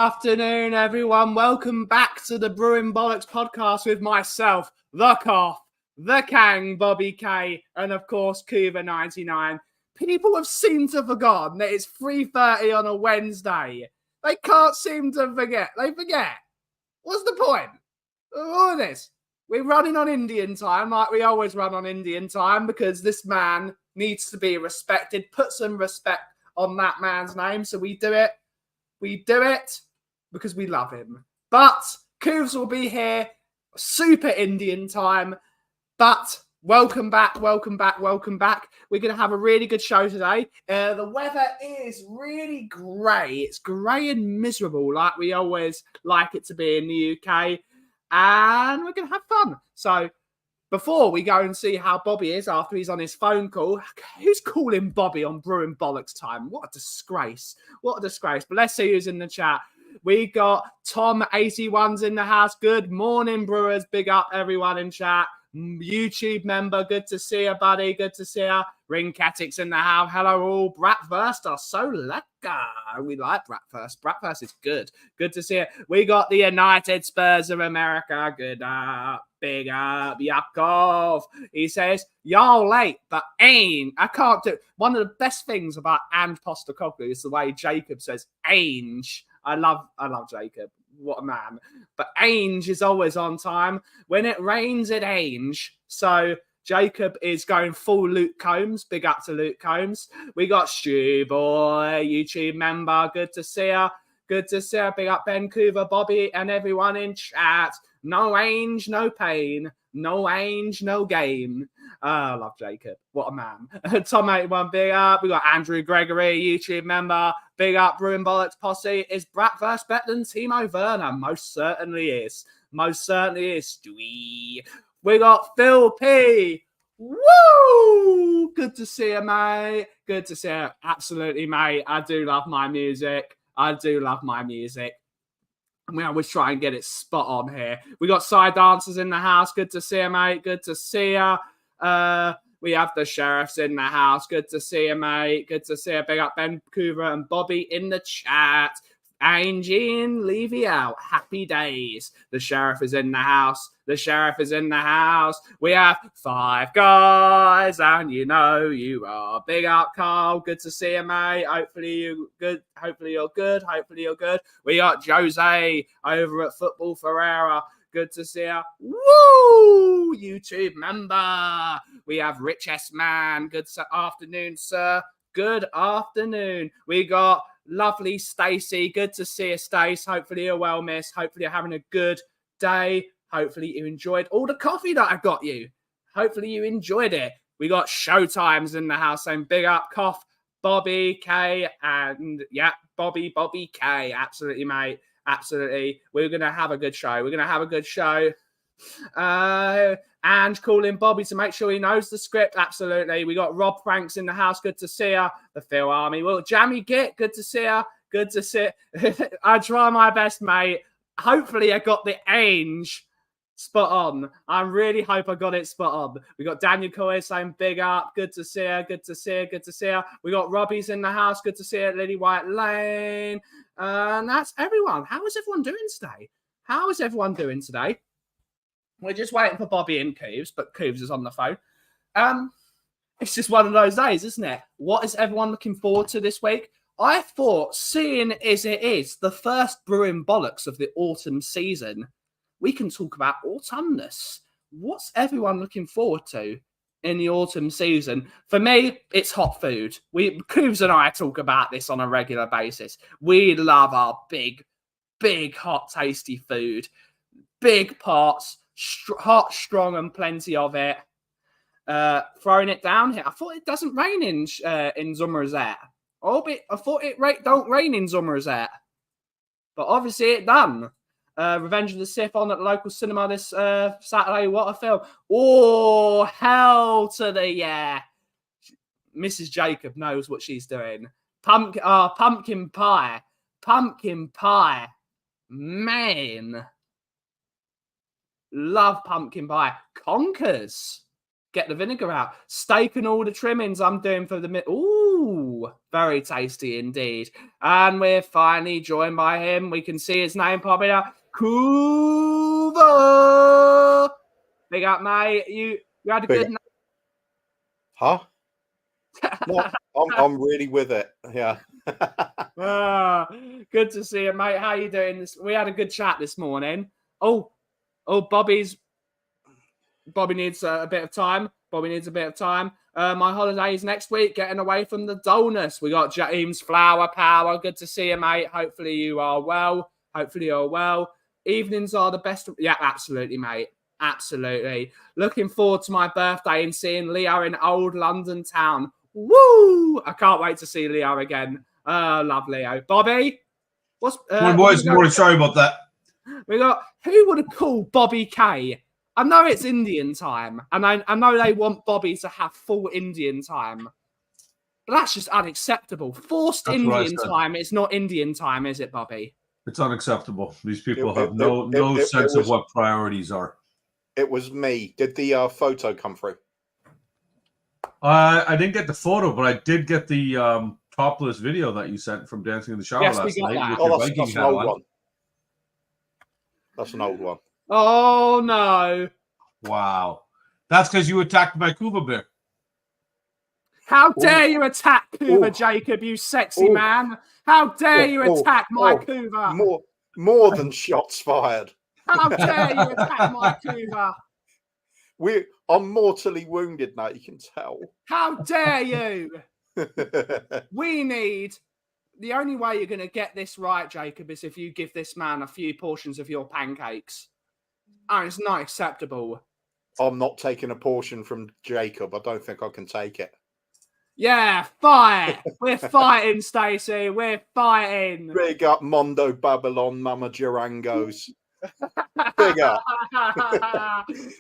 afternoon, everyone. Welcome back to the Brewing Bollocks podcast with myself, the Cough, the Kang, Bobby K, and of course, Cuba99. People have seemed to have forgotten that it's 3:30 on a Wednesday. They can't seem to forget. They forget. What's the point of all of this? We're running on Indian time like we always run on Indian time because this man needs to be respected. Put some respect on that man's name. So we do it. We do it because we love him. But Coovs will be here, super Indian time. But welcome back, welcome back, welcome back. We're going to have a really good show today. The weather is really grey. It's grey and miserable like we always like it to be in the UK. And we're going to have fun. So before we go and see how Bobby is after he's on his phone call, who's calling Bobby on Brewing Bollocks time? What a disgrace. What a disgrace. But let's see who's in the chat. We got Tom81's in the house. Good morning, Brewers. Big up everyone in chat. YouTube member, good to see you, buddy. Good to see you. Ring Catic's in the house. Hello all. Bratwurst are so lekker. We like Bratwurst. Bratwurst is good. Good to see you. We got the United Spurs of America. Good up. Big up. Yakov. He says, y'all late, but ain't. I can't do it. One of the best things about Ange Postecoglou is the way Jacob says Ange. I love Jacob. What a man. But Ainge is always on time. When it rains, it Ainge. So Jacob is going full Luke Combs. Big up to Luke Combs. We got Stu Boy, YouTube member. Good to see you. Good to see you. Big up Ben Coover, Bobby, and everyone in chat. No Ainge, no pain. No Ainge, no game. I love Jacob. What a man. Tom81, big up. We got Andrew Gregory, YouTube member. Big up, Brewing Bollocks posse. Is Bratwurst better than Timo Werner? Most certainly is. Most certainly is, Stewie. We got Phil P. Woo! Good to see you, mate. Good to see you. Absolutely, mate. I do love my music. I do love my music. We always try and get it spot on here. We got side dancers in the house. Good to see you, mate. Good to see you. We have the sheriffs in the house. Good to see you, mate. Good to see you. Big up Ben Coover and Bobby in the chat. Angie and Levy out. Happy days. The sheriff is in the house. The sheriff is in the house. We have 5 guys, and you know you are. Big up, Carl. Good to see you, mate. Hopefully you're good. Hopefully you're good. Hopefully you're good. We got Jose over at Football Ferreira. Good to see you. Woo! YouTube member. We have Rich S. Man. Good afternoon, sir. Good afternoon. We got lovely Stacey. Good to see you, Stace. Hopefully you're well, miss. Hopefully you're having a good day. Hopefully you enjoyed all the coffee that I got you. Hopefully you enjoyed it. We got Showtimes in the house saying big up, Cough, Bobby K, and yeah, Bobby K. Absolutely, mate. Absolutely. We're going to have a good show. We're going to have a good show. And calling Bobby to make sure he knows the script. Absolutely. We got Rob Franks in the house. Good to see you. The Phil Army. Well, Jammy Git. Good to see you. Good to see you. I try my best, mate. Hopefully I got the Ainge spot on. I really hope I got it spot on. We got Daniel Coy saying big up. Good to see you. Good to see you. Good to see you. We got Robbie's in the house. Good to see you. Lily White Lane. And that's everyone. How is everyone doing today? How is everyone doing today? We're just waiting for Bobby and Cooves, but Cooves is on the phone. It's just one of those days, isn't it? What is everyone looking forward to this week? I thought, seeing as it is the first Brewing Bollocks of the autumn season, we can talk about autumnness. What's everyone looking forward to in the autumn season? For me, it's hot food. Cooves and I talk about this on a regular basis. We love our big, hot, tasty food. Big pots, hot, strong, and plenty of it. Throwing it down here. I thought it doesn't rain in Zummerzet. I thought it don't rain in Zummerzet. But obviously it done. Revenge of the Sith on at the local cinema this Saturday. What a film. Oh, hell to the yeah. Mrs. Jacob knows what she's doing. Pumpkin pie. Pumpkin pie. Man. Love pumpkin pie. Conkers. Get the vinegar out. Steak and all the trimmings I'm doing for the... Ooh. Ooh, very tasty indeed. And we're finally joined by him. We can see his name popping up. Kuva! Big up, mate. You had a good night. Huh? No, I'm really with it. Yeah. Good to see you, mate. How you doing? We had a good chat this morning. Oh, Bobby needs a bit of time. My holiday is next week, getting away from the dullness. We got James Flower Power. Good to see you, mate. Hopefully you are well. Evenings are the best. Yeah, absolutely, mate. Absolutely. Looking forward to my birthday and seeing Leo in old London town. Woo! I can't wait to see Leo again. Love Leo. Bobby? Morning, boys. Morning. Sorry about that. We got, who would have called Bobby K? I know it's Indian time, and I know they want Bobby to have full Indian time. But that's just unacceptable. Forced Indian time is not Indian time, is it, Bobby? It's unacceptable. These people have no sense of what priorities are. It was me. Did the photo come through? I didn't get the photo, but I did get the topless video that you sent from Dancing in the Shower last night. That's an old one. That's an old one. Oh, no. Wow. That's because you attacked my Kuva bear. How dare you attack Kuva, Jacob, you sexy man? How dare you attack my Kuva? More than shots fired. How dare you attack my Kuva? I'm mortally wounded now, you can tell. How dare you? The only way you're going to get this right, Jacob, is if you give this man a few portions of your pancakes. Oh, it's not acceptable. I'm not taking a portion from Jacob. I don't think I can take it. Yeah, fight. We're fighting, Stacey. We're fighting. Big up Mondo Babylon, Mama Durangos. Big up.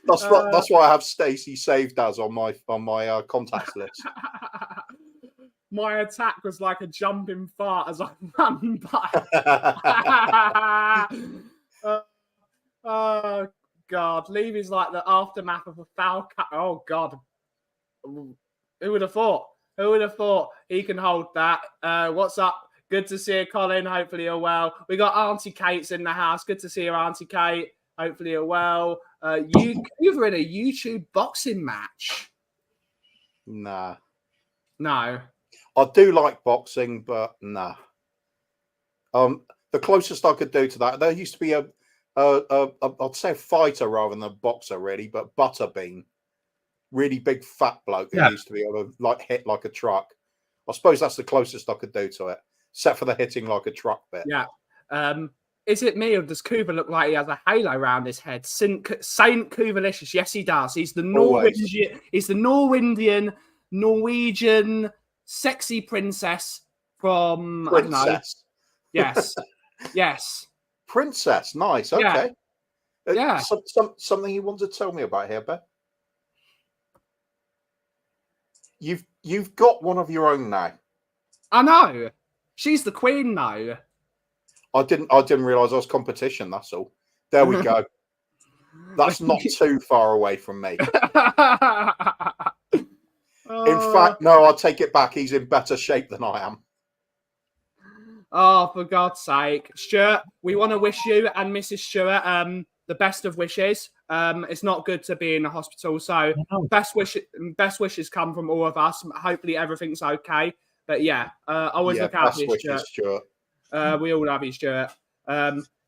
That's why I have Stacey saved as on my contacts list. My attack was like a jumping fart as I ran by. Oh, God. Levy's like the aftermath of a foul cut. Oh, God. Who would have thought? He can hold that. What's up? Good to see you, Colin. Hopefully you're well. We got Auntie Kate's in the house. Good to see you, Auntie Kate. Hopefully you're well. You were in a YouTube boxing match. Nah. No. I do like boxing, but nah. The closest I could do to that, there used to be I'd say a fighter rather than a boxer, really, but Butterbean, really big fat bloke who used to be able to hit like a truck. I suppose that's the closest I could do to it, except for the hitting like a truck bit. Yeah. Is it me or does Kuva look like he has a halo around his head? Saint Kuvalicious. Yes, he does. He's the Norwegian sexy princess from I don't know. Yes. Yes. Princess, nice. Okay. Yeah. Something you want to tell me about here, Ben? You've got one of your own now. I know. She's the queen now. I didn't realise I was competition, that's all. There we go. That's not too far away from me. In fact, no, I'll take it back. He's in better shape than I am. Oh, for God's sake. Stuart, we want to wish you and Mrs. Stuart the best of wishes. It's not good to be in the hospital, so best wishes come from all of us. Hopefully everything's okay. But yeah, always look out for you, Stuart. We all love you, Stuart.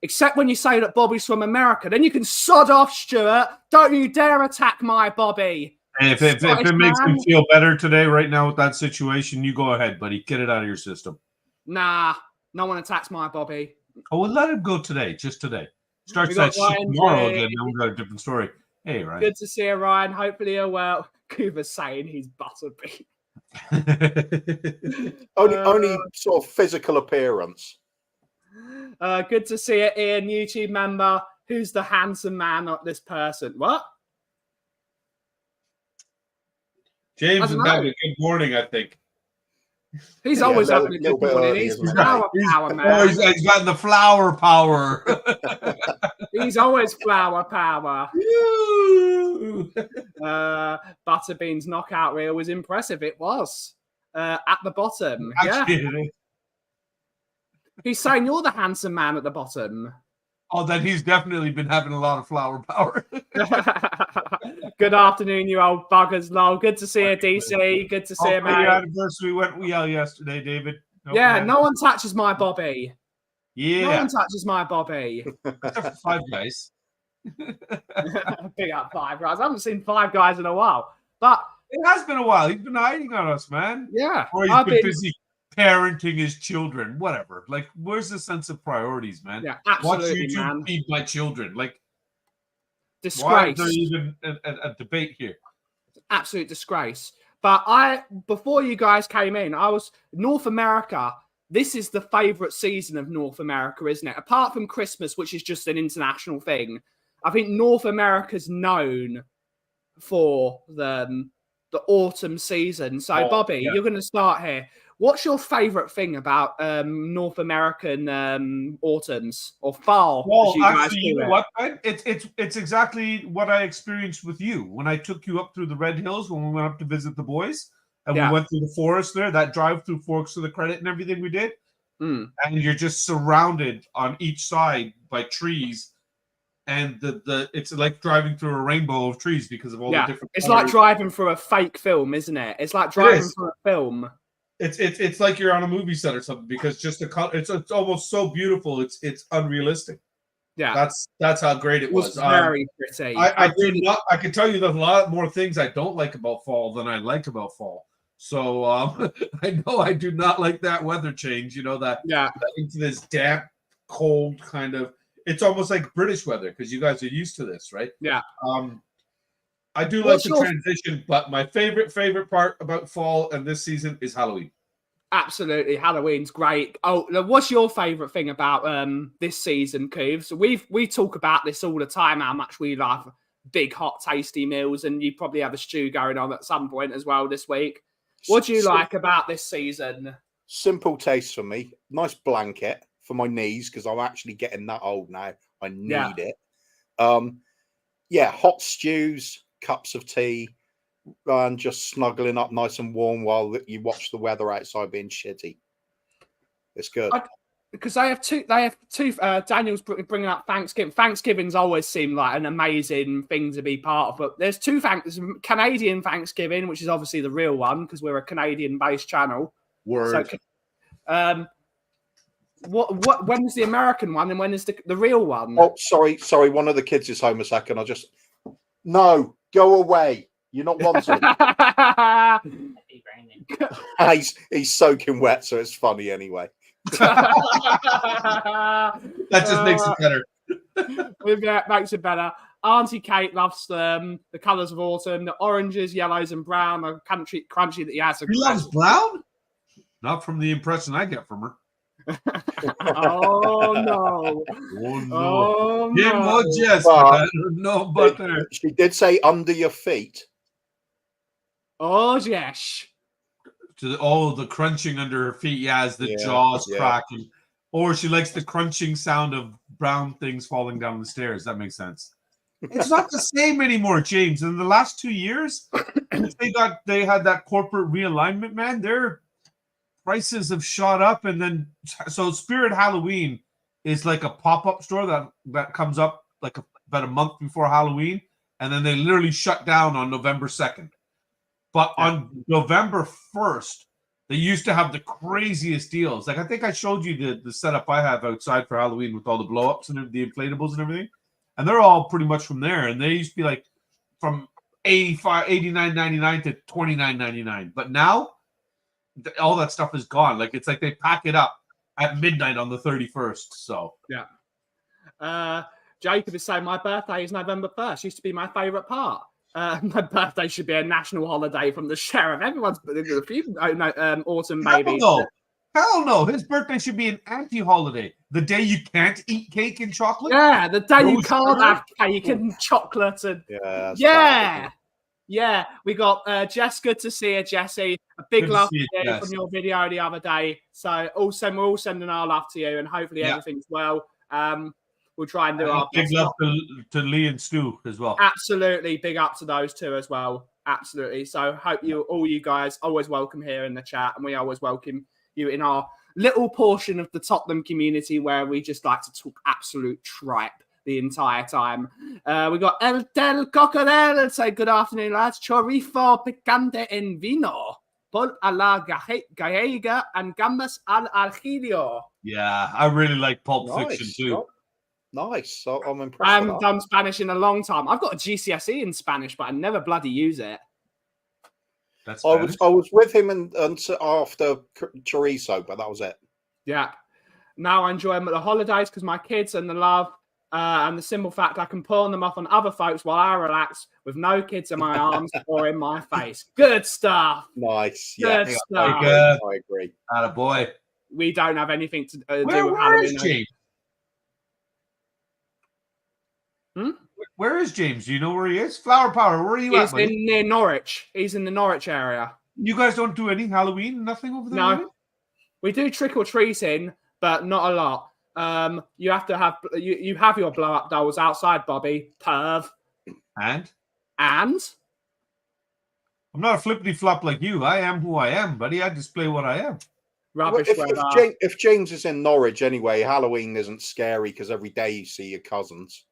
Except when you say that Bobby's from America. Then you can sod off, Stuart. Don't you dare attack my Bobby. If it makes him feel better today, right now with that situation, you go ahead, buddy. Get it out of your system. Nah, no one attacks my Bobby. Oh, well, let him go today, just today. Starts that shit tomorrow again, then we've got a different story. Hey, Ryan. Good to see you, Ryan. Hopefully you're well. Kuva's saying he's Butterbean. only sort of physical appearance. Good to see you, Ian, YouTube member. Who's the handsome man, not this person? What? James is having a good morning, I think. He's always having a good morning. He's flower power, man. Oh, he's got the flower power. He's always flower power. Butterbean's knockout reel was impressive. It was. at the bottom. Actually, Yeah. He's saying you're the handsome man at the bottom. Oh, then he's definitely been having a lot of flower power. Good afternoon, you old buggers, lol. Good to see you, DC. Good to see you, mate. Your anniversary went well yesterday, David. No one touches my Bobby. Yeah. No one touches my Bobby. Except for Five Guys. Big up Five Guys. I haven't seen Five Guys in a while. But it has been a while. He's been hiding on us, man. Yeah. Or he's been busy parenting his children. Whatever. Like, where's the sense of priorities, man? Yeah, absolutely, watch YouTube feed my children. Like, disgrace. Why is there even a debate here? Absolute disgrace. But before you guys came in, North America. This is the favorite season of North America, isn't it? Apart from Christmas, which is just an international thing. I think North America's known for the autumn season. So, Bobby, you're going to start here. What's your favorite thing about North American autumns or fall? Well, actually, you know what? It's exactly what I experienced with you when I took you up through the Red Hills when we went up to visit the boys, and we went through the forest there. That drive through Forks to the Credit and everything we did, and you're just surrounded on each side by trees, and it's like driving through a rainbow of trees because of all the different. It's like driving through a fake film, isn't it? It's like driving through a film. It's like you're on a movie set or something because just the color, it's almost so beautiful. It's unrealistic. Yeah, that's how great it was. Very pretty. I can tell you there's a lot more things I don't like about fall than I like about fall. So I know I do not like that weather change. You know that into this damp, cold kind of. It's almost like British weather because you guys are used to this, right? Yeah. I do like the transition, but my favorite part about fall and this season is Halloween. Absolutely, Halloween's great. Oh, what's your favorite thing about this season, Cooves? We talk about this all the time, how much we love big, hot, tasty meals, and you probably have a stew going on at some point as well this week. What do you like about this season? Simple taste for me. Nice blanket for my knees because I'm actually getting that old now. I need it. Hot stews, cups of tea, and just snuggling up nice and warm while you watch the weather outside being shitty. It's good. Because they have two. Daniel's bringing up Thanksgiving. Thanksgiving's always seemed like an amazing thing to be part of. But there's there's Canadian Thanksgiving, which is obviously the real one because we're a Canadian-based channel. Word. So, when is the American one and when is the real one? Oh, sorry. One of the kids is home a second. No, go away. You're not wanted. he's soaking wet, so it's funny anyway. That just makes it better. Yeah, it makes it better. Auntie Kate loves the colours of autumn, the oranges, yellows, and brown. The crunchy that he has. He loves brown? Not from the impression I get from her. Oh no! Oh no! Yes, I don't know about that. She did say under your feet. Oh yes. The crunching under her feet, as the jaws cracking. Or she likes the crunching sound of brown things falling down the stairs. That makes sense. It's not the same anymore, James. In the last 2 years, they had that corporate realignment, man. Their prices have shot up, and then so Spirit Halloween is like a pop-up store that comes up like about a month before Halloween, and then they literally shut down on November 2nd. But on November 1st, they used to have the craziest deals. Like I think I showed you the setup I have outside for Halloween with all the blow-ups and the inflatables and everything. And they're all pretty much from there. And they used to be like from $89.99 to $29.99. But now all that stuff is gone. Like it's like they pack it up at midnight on the 31st. So Jacob is saying my birthday is November 1st. Used to be my favorite part. My birthday should be a national holiday from the sheriff. Everyone's a few autumn babies. Hell no. His birthday should be an anti-holiday. The day you can't eat cake and chocolate. Yeah, the day you can't have cake and chocolate and we got Jess. Good to see you, Jesse. A big love to you from your video the other day. So we're all sending our love to you, and hopefully everything's well. We'll try and do our best. Big love to Lee and Stu as well. Absolutely. Big up to those two as well. Absolutely. So hope all you guys always welcome here in the chat, and we always welcome you in our little portion of the Tottenham community where we just like to talk absolute tripe the entire time. We got El Del Cocodel say good afternoon, lads. Chorizo picante en vino, pulp a la gallega, and gambas al ajillo. Yeah, I really like Pulp Fiction too. Nice. I'm impressed. I haven't done Spanish in a long time. I've got a GCSE in Spanish, but I never bloody use it. That's I was with him and after chorizo, but that was it. Yeah. Now I enjoy them at the holidays because my kids and the love and the simple fact I can pawn them off on other folks while I relax with no kids in my arms or in my face. Good stuff. Nice. Good yeah, stuff. I agree. Attaboy. We don't have anything to do with Where Halloween. is James? Where is James? Do you know where he is? Flower Power, where are you at, buddy? He's near Norwich. He's in the Norwich area. You guys don't do any Halloween? Nothing over there? No. Really? We do trick-or-treating, but not a lot. You have to have you have your blow-up dolls outside, Bobby. Perv. And? I'm not a flippity-flop like you. I am who I am, buddy. I display what I am. Rubbish. If James is in Norwich anyway, Halloween isn't scary because every day you see your cousins.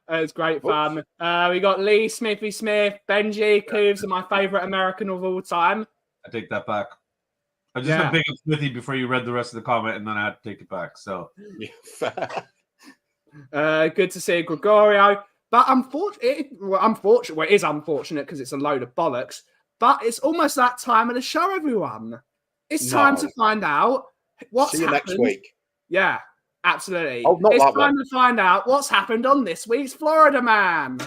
It's great fun. We got Lee, Smithy Smith, Benji, Cooves, are my favorite American of all time. I take that back. I just got big up Smithy before you read the rest of the comment, and then I had to take it back. So, good to see Gregorio. But it is unfortunate because it's a load of bollocks. But it's almost that time of the show, everyone. It's time to find out what's happened. See you next week. Yeah. Absolutely. Oh, it's time to find out what's happened on this week's Florida Man.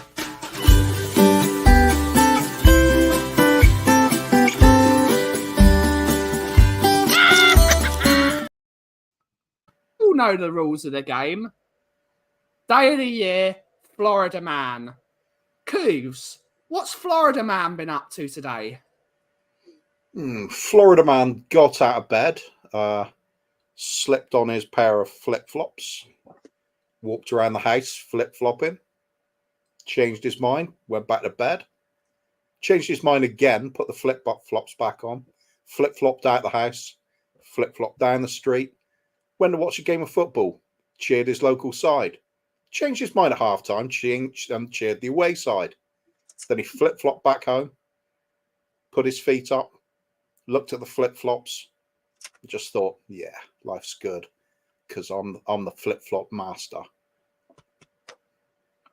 You know the rules of the game. Day of the year, Florida Man. Cooves, what's Florida Man been up to today? Florida Man got out of bed. Slipped on his pair of flip-flops, walked around the house flip-flopping, changed his mind, went back to bed, changed his mind again, put the flip-flops back on, flip-flopped out the house, flip-flopped down the street, went to watch a game of football, cheered his local side, changed his mind at halftime, cheered the away side. Then he flip-flopped back home, put his feet up, looked at the flip-flops, just thought, yeah, life's good because I'm the flip-flop master.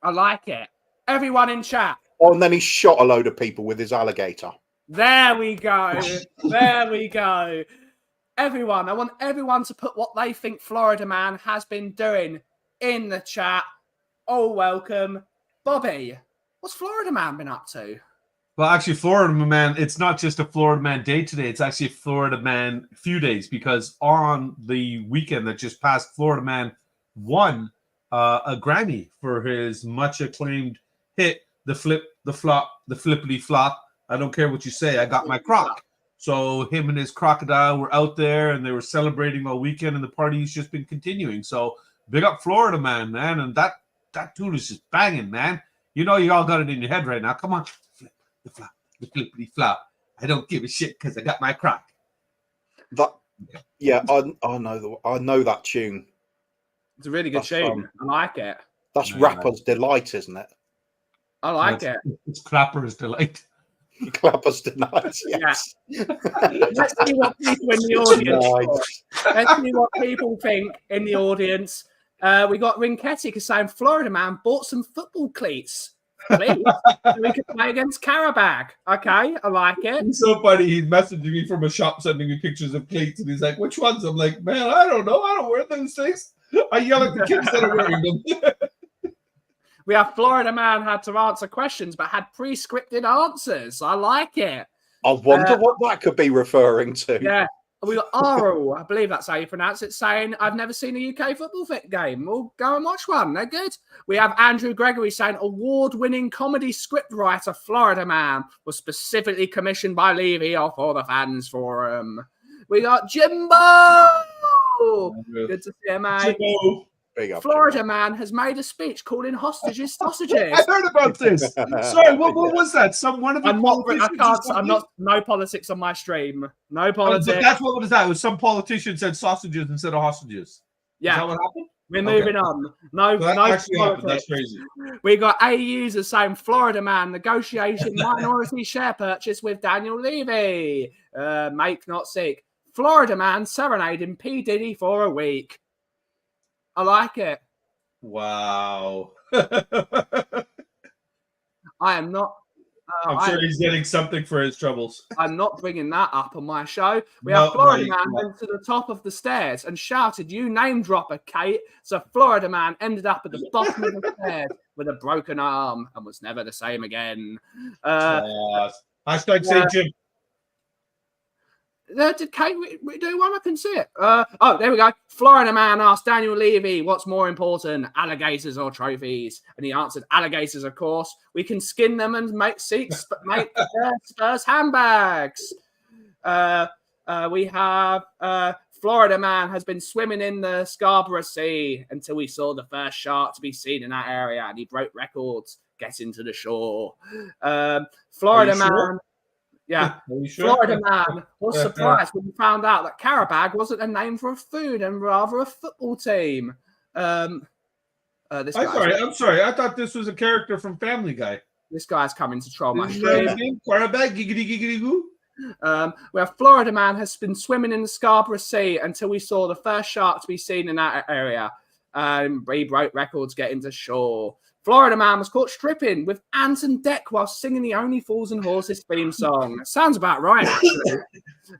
I like it. Everyone in chat. Oh, and then he shot a load of people with his alligator. There we go. There we go. Everyone, I want everyone to put what they think Florida Man has been doing in the chat. All welcome. Bobby, what's Florida Man been up to? Well, actually, Florida Man, it's not just a Florida Man day today. It's actually a Florida Man few days because on the weekend that just passed, Florida Man won a Grammy for his much acclaimed hit, the flippity flop. I don't care what you say. I got my croc. So him and his crocodile were out there and they were celebrating all weekend and the party's just been continuing. So big up Florida Man, man. And that tune is just banging, man. You know, you all got it in your head right now. Come on. The flop, the flippity flop. I don't give a shit because I got my croc. I know that tune. It's a really good tune. I like it. That's Rapper's Delight, isn't it? I like it. It's Clapper's Delight. Clapper's Delight. Yes. Yeah. Let's see what people in the audience. Let's see what people think in the audience. We got Rinketti saying Florida Man bought some football cleats. Please. So we could play against Karabag. Okay, I like it. He's so funny. He's messaging me from a shop, sending me pictures of cleats, and he's like, "Which ones?" I'm like, "Man, I don't know. I don't wear those things." I yell at the kids that are wearing them. We have Florida Man had to answer questions, but had pre-scripted answers. I like it. I wonder what that could be referring to. Yeah. We got Aro, I believe that's how you pronounce it, saying, I've never seen a UK football game. We'll go and watch one. They're good. We have Andrew Gregory saying, award-winning comedy scriptwriter Florida Man was specifically commissioned by Levy for the fans forum. We got Jimbo. Good to see you, mate. Florida man has made a speech calling hostages sausages. I heard about this. Sorry, what was that? One of the I'm not. No politics on my stream. No politics. But that's what was that? It was some politician said sausages instead of hostages. Yeah. Is that what happened? We're moving on. No, that no actually happened. That's crazy. We got A users saying Florida man negotiating minority share purchase with Daniel Levy. Make not sick. Florida man serenading P. Diddy for a week. I like it. Wow. I am not. I'm sure he's getting something for his troubles. I'm not bringing that up on my show. We have Florida man went to the top of the stairs and shouted, "You name dropper, Kate." So Florida man ended up at the bottom of the stairs with a broken arm and was never the same again. Hashtag say Jim. Did Kate do one? I can see it. Oh, there we go. Florida man asked Daniel Levy, "What's more important, alligators or trophies?" And he answered, "Alligators, of course. We can skin them and make Spurs handbags." We have Florida man has been swimming in the Scarborough Sea until he saw the first shark to be seen in that area, and he broke records getting to the shore. Florida man. Sure? Yeah, sure? Florida man was surprised when he found out that Carabag wasn't a name for a food and rather a football team. I'm sorry. I thought this was a character from Family Guy. This guy's coming to troll my stream. Carabag, giggity giggity goo. Where Florida man has been swimming in the Scarborough Sea until we saw the first shark to be seen in that area. He broke records getting to shore. Florida man was caught stripping with Anton Deck while singing the Only Fools and Horses theme song. Sounds about right, actually.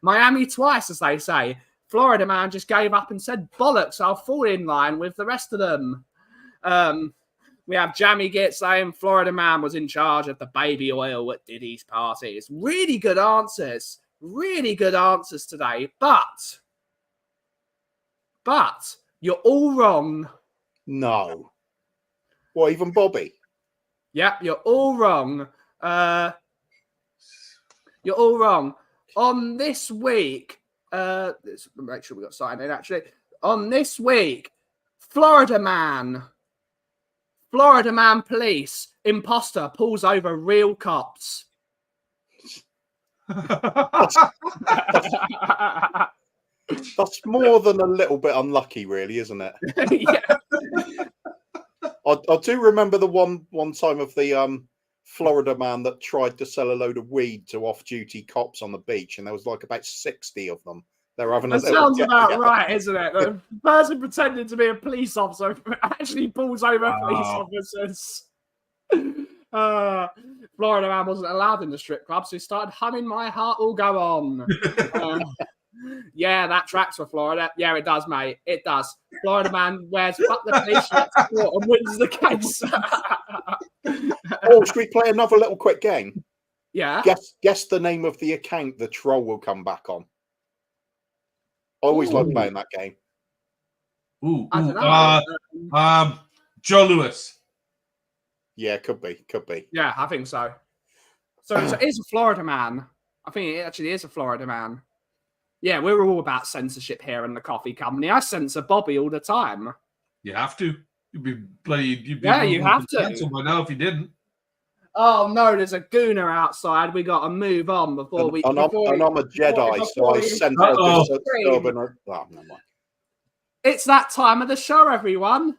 Miami twice, as they say. Florida man just gave up and said, "Bollocks, I'll fall in line with the rest of them." We have Jammy Git saying Florida man was in charge of the baby oil at Diddy's parties. Really good answers. Really good answers today. But you're all wrong. No. What, even Bobby? Yep, you're all wrong. You're all wrong. On this week, let's make sure we got signed in, actually. On this week, Florida man police, imposter, pulls over real cops. That's more than a little bit unlucky, really, isn't it? Yeah. I do remember the one time of the Florida man that tried to sell a load of weed to off-duty cops on the beach, and there was like about 60 of them. They were having that sounds about right, isn't it? The person pretending to be a police officer actually pulls over police officers. Florida man wasn't allowed in the strip club, so he started humming "My Heart Will Go On." Yeah, that tracks for Florida. Yeah, it does, mate. It does. Florida man wears "Fuck the Police" shirt and wins the case. Oh, should we play another little quick game? Yeah. Guess the name of the account the troll will come back on. I always like playing that game. I don't know. Joe Lewis. Yeah, could be. Yeah, I think so. So it is a Florida man. I think it actually is a Florida man. Yeah, we're all about censorship here in the coffee company. I censor Bobby all the time. You have to. You'd be bloody. You have to. By now, if you didn't. Oh no, there's a gooner outside. We got to move on before we. And I'm a Jedi, so I censor. It's that time of the show, everyone.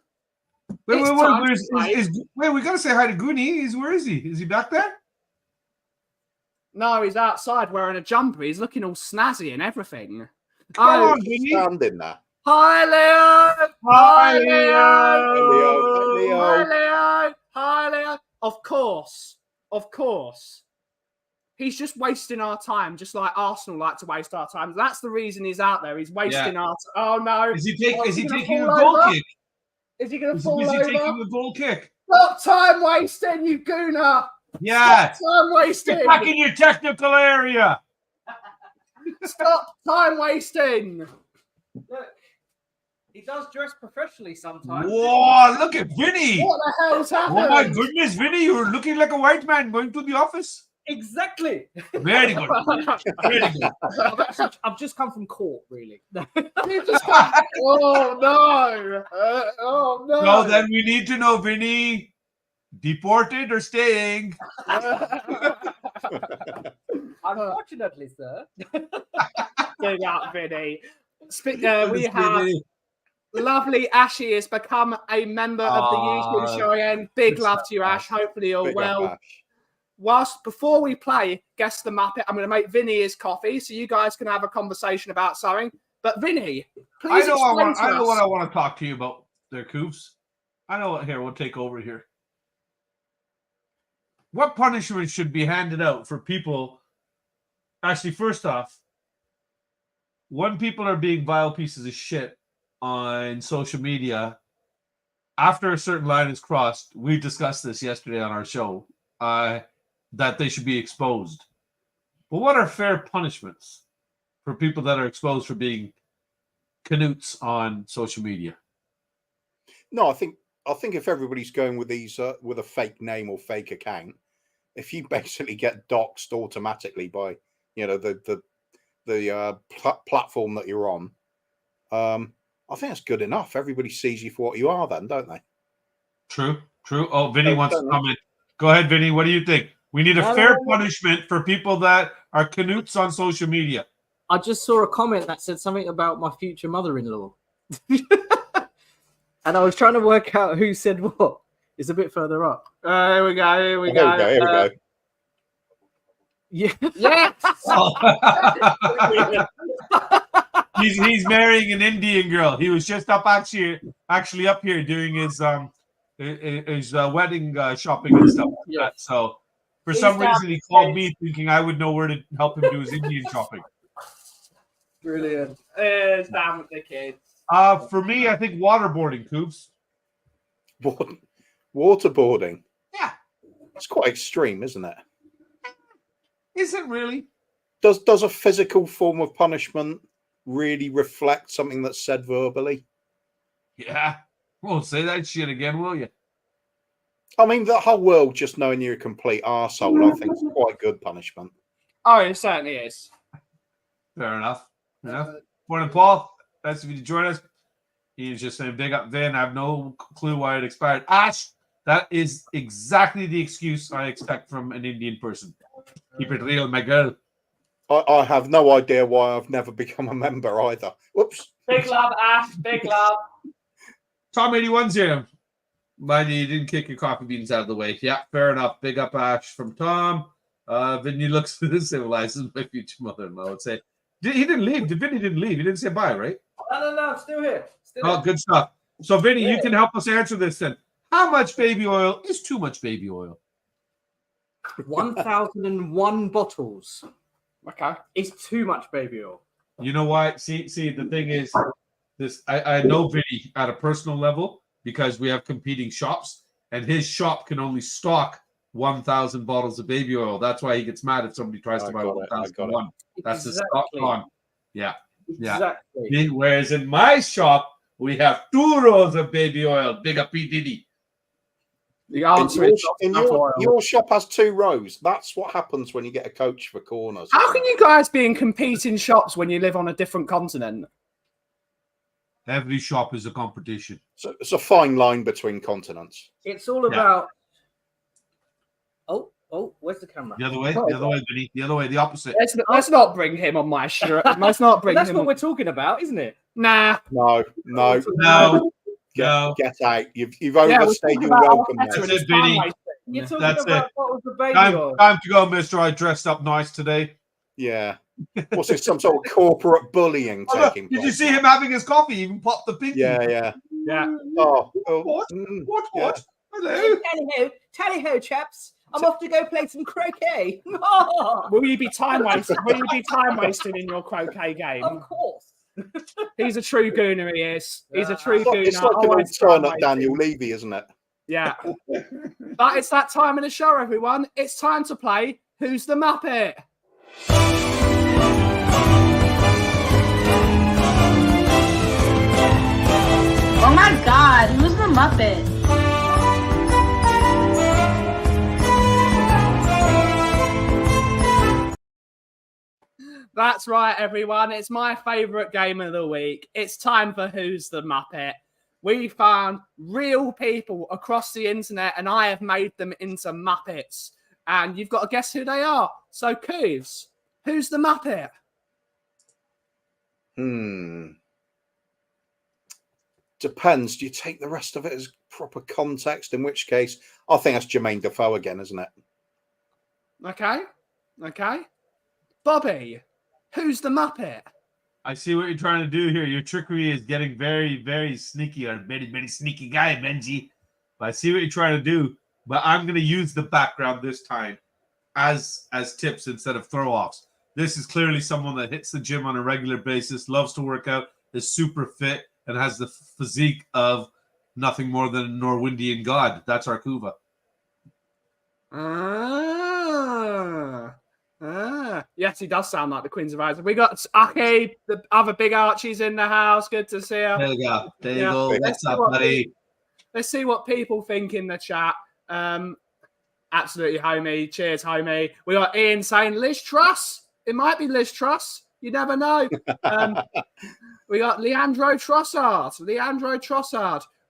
Wait, we gotta say hi to Goonie. Where is he? Is he back there? No, he's outside wearing a jumper. He's looking all snazzy and everything. Come on, standing there. Hi, Leo. Hi, Leo. Hi, Leo. Of course. He's just wasting our time, just like Arsenal like to waste our time. That's the reason he's out there. He's wasting our time. Oh no! Is he taking a goal kick? Is he going to fall over? Is he taking a goal kick? Stop time wasting, you gooner! Yeah. Stop time wasting. Get back in your technical area. Stop time wasting. Look, he does dress professionally sometimes. Whoa, look at Vinny. What the hell's happened? Oh my goodness, Vinny, you're looking like a white man going to the office. Exactly. Very good. Very good. I've just come from court, really. Oh no! Oh no! No, then we need to know, Vinny, deported or staying? Unfortunately, sir. Big up, Vinny. We have lovely Ashy has become a member of the YouTube show again. Big love to you, Ash. Hopefully you're well. Before we play Guess the Muppet, I'm going to make Vinny his coffee so you guys can have a conversation about something. But Vinny, please I know what I us. want to talk to you about there, Coofs. I know what here. We'll take over here. What punishment should be handed out for people? Actually, first off, when people are being vile pieces of shit on social media, after a certain line is crossed, we discussed this yesterday on our show, that they should be exposed. But what are fair punishments for people that are exposed for being canoots on social media? No, I think if everybody's going with these with a fake name or fake account, if you basically get doxxed automatically by the platform that you're on, I think that's good enough. Everybody sees you for what you are, then, don't they? True. Oh, Vinny wants to comment. Go ahead, Vinny. What do you think? We need a fair punishment for people that are canoots on social media. I just saw a comment that said something about my future mother-in-law. And I was trying to work out who said what. It's a bit further up. Here we go. Yeah. He's marrying an Indian girl. He was just actually up here doing his wedding shopping and stuff like that. So for some reason he called me thinking I would know where to help him do his Indian shopping. Brilliant. It's down with the kids. For me, I think waterboarding, Coops. Waterboarding? Yeah. It's quite extreme, isn't it? Is it really? Does a physical form of punishment really reflect something that's said verbally? Yeah. Won't say that shit again, will you? I mean, the whole world just knowing you're a complete arsehole, I think, is quite good punishment. Oh, it certainly is. Fair enough. Morning, Paul. Nice of you to join us. He's just saying, big up, Vin. I have no clue why it expired. Ash, that is exactly the excuse I expect from an Indian person. Keep it real, my girl. I have no idea why I've never become a member either. Whoops. Big love, Ash. Big love. Tom 81's here. Mind you didn't kick your coffee beans out of the way. Yeah, fair enough. Big up, Ash, from Tom. Vinny looks civilized as my future mother-in-law would say. He didn't leave. Vinny didn't leave. He didn't say bye, right? No, I'm still here. Good stuff. So, Vinny, you can help us answer this then. How much baby oil is too much baby oil? 1,001 bottles. Okay. It's too much baby oil. You know why? See, the thing is, this I know Vinny at a personal level because we have competing shops, and his shop can only stock 1,000 bottles of baby oil. That's why he gets mad if somebody tries to buy 1,001. That's the stock on. Yeah. Exactly. Whereas in my shop, we have 2 rows of baby oil. Big up P. Diddy. The answer is your shop has 2 rows. That's what happens when you get a coach for corners. How can you guys be in competing shops when you live on a different continent? Every shop is a competition. So it's a fine line between continents. It's all about. Oh, where's the camera? The other way, Vinny. The other way, the opposite. Let's not bring him on my shirt. Let's not bring That's him. what we're talking about, isn't it? Nah. No. Get out. You've overstayed your welcome. That's it, Vinny. You're talking about bottles of baby oil. Time to go, mister. I dressed up nice today. Yeah. What's this? Some sort of corporate bullying taking place? Did you see him having his coffee? Even popped the pinky. Yeah. Oh. What? Yeah. Hello. Tally ho, chaps. I'm off to go play some croquet. Will you be time wasting? Will you be time wasting in your croquet game? Of course. He's a true gooner. He is. He's a true gooner. It's like an alternate Daniel Levy, isn't it? Yeah. But it's that time in the show, everyone. It's time to play Who's the Muppet? Oh my God, who's the Muppet? That's right, everyone. It's my favourite game of the week. It's time for Who's the Muppet. We found real people across the internet and I have made them into Muppets. And you've got to guess who they are. So, Coos, who's the Muppet? Depends. Do you take the rest of it as proper context? In which case, I think that's Jermaine Defoe again, isn't it? Okay. Bobby, who's the Muppet? I see what you're trying to do here. Your trickery is getting very, very sneaky. A very, very sneaky guy, Benji. But I see what you're trying to do. But I'm going to use the background this time as tips instead of throw-offs. This is clearly someone that hits the gym on a regular basis, loves to work out, is super fit, and has the physique of nothing more than a Norwindian god. That's our Kuva. Yes, he does sound like the Queens of Ireland. We got Aki, the other big Archies in the house. Good to see you. There you go. There you go. What's up, buddy? Let's see what people think in the chat. Absolutely, homie. Cheers, homie. We got Ian saying Liz Truss. It might be Liz Truss. You never know. We got Leandro Trossard.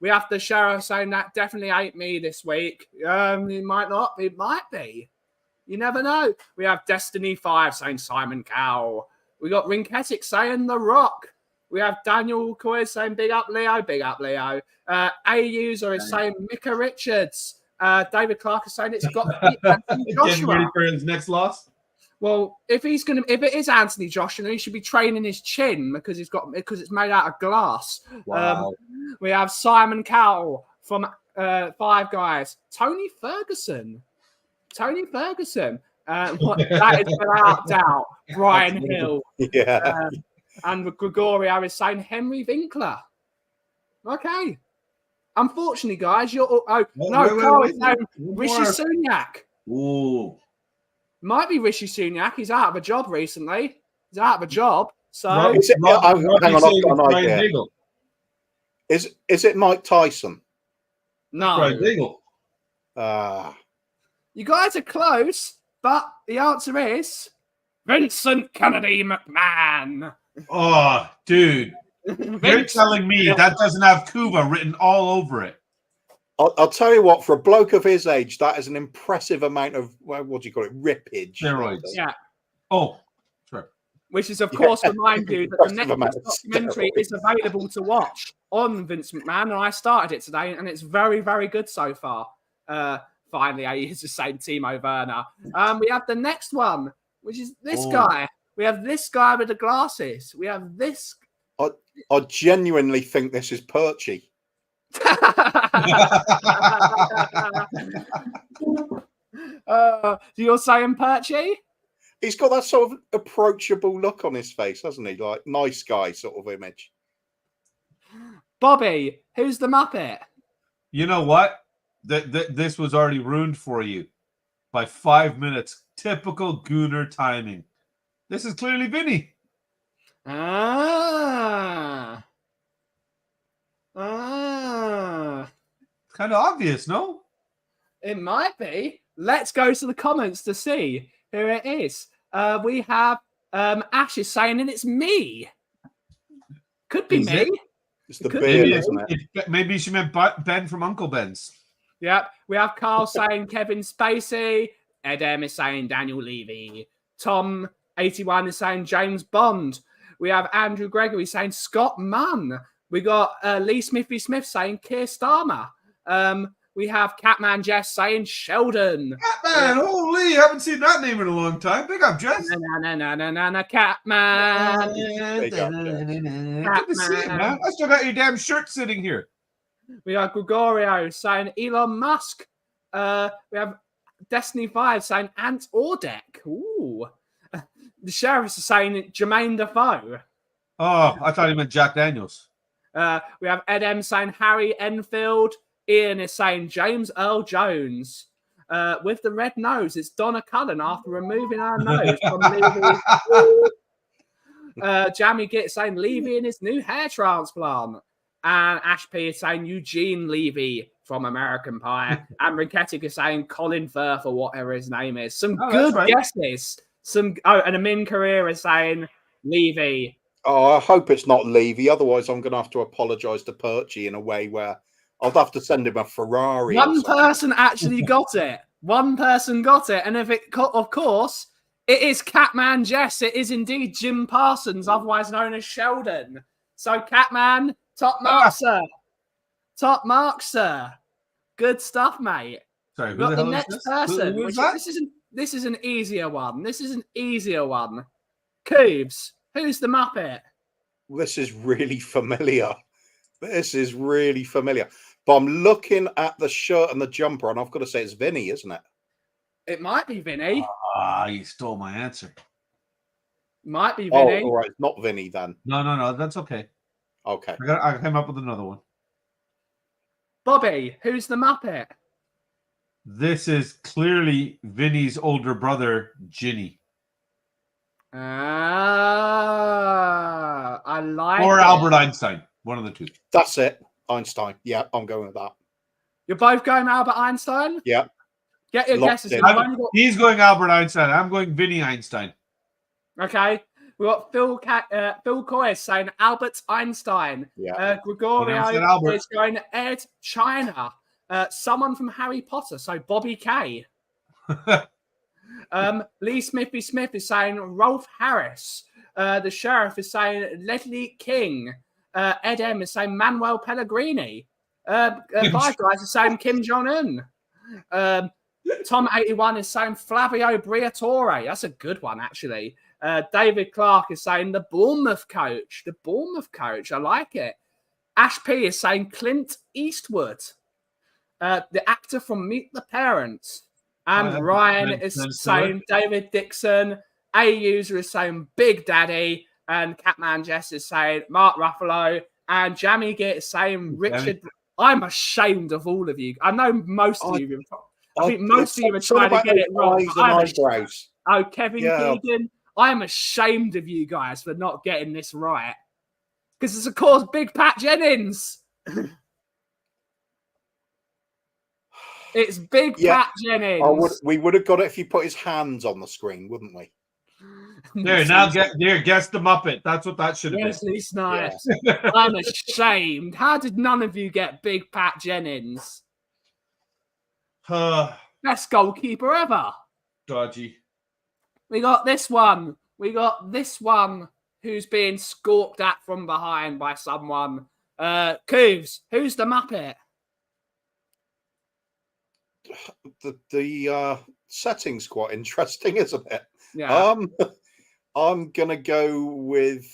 We have the sheriff saying that definitely ain't me this week. It might not. It might be. You never know. We have Destiny 5 saying Simon Cowell. We got Rinketic saying The Rock. We have Daniel Coy saying big up Leo. A user is saying Micah Richards. David Clark is saying it's got to be Anthony Joshua. Getting ready for his next loss. Well, if it is Anthony Joshua, he should be training his chin because it's made out of glass. Wow. We have Simon Cowell from Five Guys. Tony Ferguson. That is without doubt. Brian Hill. Yeah. And Gregorio is saying Henry Winkler. Okay. Unfortunately, guys, Carl is saying Rishi Sunak. Ooh. Might be Rishi Sunak. He's out of a job recently. So hang on, I've got an idea. Is it Mike Tyson? No. Brian Daigle. You guys are close, but the answer is Vincent Kennedy McMahon. Oh, dude. You're telling me that doesn't have Kuva written all over it. I'll tell you what, for a bloke of his age, that is an impressive amount of, what do you call it, rippage. Steroids. Yeah. Oh, sure. Which is, of course, remind you that the Netflix documentary is available to watch on Vince McMahon, and I started it today, and it's very, very good so far. Finally, I use the same Timo Werner. We have the next one, which is this guy. We have this guy with the glasses. We have this. I genuinely think this is Perchy. You're saying Perchy? He's got that sort of approachable look on his face, hasn't he? Like nice guy sort of image. Bobby, who's the Muppet? You know what? This was already ruined for you by 5 minutes. Typical Gooner timing. This is clearly Vinny. Kind of obvious, no? It might be. Let's go to the comments to see who it is. We have Ash is saying, and it's me. Could be me. It's the beard, isn't it? Maybe she meant Ben from Uncle Ben's. Yep. We have Carl saying Kevin Spacey. Edem is saying Daniel Levy. Tom 81 is saying James Bond. We have Andrew Gregory saying Scott Munn. We got Lee Smithy Smith saying Keir Starmer. We have Catman Jess saying Sheldon. Catman, holy, haven't seen that name in a long time. Big up, Jess. Catman. Good to see you, man. I still got your damn shirt sitting here. We have Gregorio saying Elon Musk. We have Destiny 5 saying Ant Ordek. Ooh. The sheriffs are saying Jermaine Defoe. Oh, I thought he meant Jack Daniels. We have Ed M saying Harry Enfield. Ian is saying James Earl Jones. With the red nose, it's Donna Cullen after removing her nose from Levy. Jamie Gitt saying Levy in his new hair transplant. And Ash P is saying Eugene Levy from American Pie. And Rinketic is saying Colin Firth or whatever his name is. Some good guesses. And Amin Career is saying Levy. Oh, I hope it's not Levy. Otherwise, I'm going to have to apologise to Perchy in a way where I'll have to send him a Ferrari. One person actually got it. One person got it. And of course, it is Catman Jess. It is indeed Jim Parsons, otherwise known as Sheldon. So, Catman, top mark, sir. Top mark, sir. Good stuff, mate. Sorry, who Got the the hell next is this? person. Who is that? This is an easier one. Cooves, who's the Muppet? This is really familiar. But I'm looking at the shirt and the jumper, and I've got to say it's Vinny, isn't it? It might be Vinny. You stole my answer. Might be Vinny. Oh, all right. Not Vinny then. No, that's okay. Okay. I came up with another one. Bobby, who's the Muppet? This is clearly Vinny's older brother, Ginny. I like Or it. Albert Einstein. One of the two. That's it. Einstein. Yeah, I'm going with that. You're both going Albert Einstein? Yeah. Get your Locked guesses. in. He's going Albert Einstein. I'm going Vinny Einstein. Okay. We've got Phil Coy saying Albert Einstein. Yeah. Gregorio is going Ed China. Someone from Harry Potter, so Bobby K. Lee Smithy Smith is saying Rolf Harris. The sheriff is saying Leslie King. Ed M is saying Manuel Pellegrini. Five Guys is saying Kim Jong-un. Tom81 is saying Flavio Briatore. That's a good one, actually. David Clark is saying the Bournemouth coach. I like it. Ash P is saying Clint Eastwood. The actor from Meet the Parents. And Ryan is saying David Dixon. A User is saying Big Daddy. And Catman Jess is saying Mark Ruffalo. And Jammy Git is saying Richard. I'm ashamed of all of you. I know most of you. I think most of you are trying to get it wrong. Kevin Keegan. I'm ashamed of you guys for not getting this right. Because it's, of course, Big Pat Jennings. It's Big Pat Jennings. We would have got it if you put his hands on the screen, wouldn't we? Guess the Muppet. That's what that should have been. Wesley Snipes. Yeah. I'm ashamed. How did none of you get Big Pat Jennings? Best goalkeeper ever. Dodgy. We got this one who's being scorked at from behind by someone. Cooves, who's the Muppet? The setting's quite interesting, isn't it? Yeah. I'm gonna go with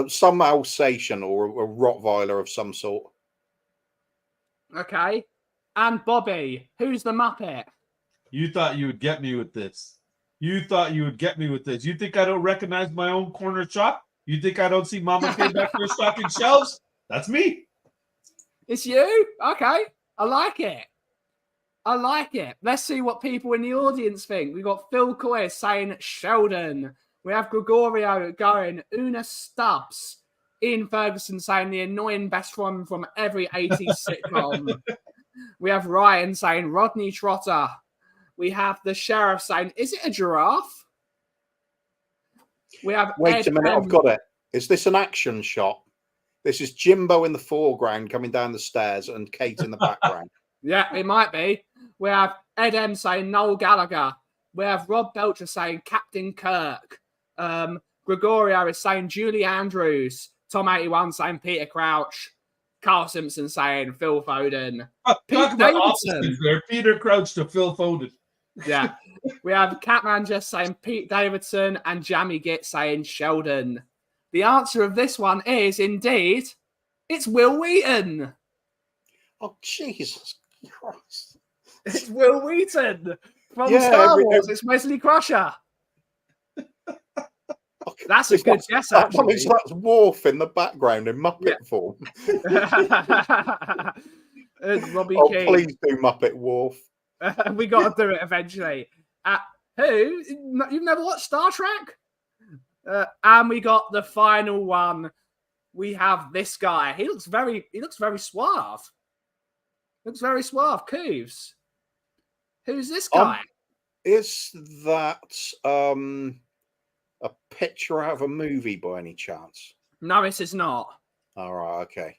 some Alsatian or a Rottweiler of some sort. Okay. And Bobby, who's the Muppet? You thought you would get me with this. You think I don't recognize my own corner shop? You think I don't see Mama K back there stocking shelves? That's me. It's you? Okay. I like it. Let's see what people in the audience think. We got Phil Coy saying Sheldon. We have Gregorio going Una Stubbs. Ian Ferguson saying the annoying best friend from every 80s sitcom. We have Ryan saying Rodney Trotter. We have the sheriff saying, is it a giraffe? We have Wait a minute, I've got it. Is this an action shot? This is Jimbo in the foreground coming down the stairs and Kate in the background. Yeah, it might be. We have Ed M saying Noel Gallagher. We have Rob Belcher saying Captain Kirk. Gregorio is saying Julie Andrews. Tom81 saying Peter Crouch. Carl Simpson saying Phil Foden. Talk about opposites there. Peter Crouch to Phil Foden. Yeah. We have Catman just saying Pete Davidson and Jammy Git saying Sheldon. The answer of this one is indeed, it's Will Wheaton. Oh, Jesus Christ. It's Will Wheaton from Star Wars. It's Wesley Crusher. That's a good guess, actually. That's Worf in the background in Muppet form. Robbie King. Please do Muppet Worf. We got to do it eventually. Who? You've never watched Star Trek? And we got the final one. we have this guy. He looks very suave. Looks very suave. Cooves. Who's this guy? Is that a picture out of a movie by any chance? No, this is not. All right, okay.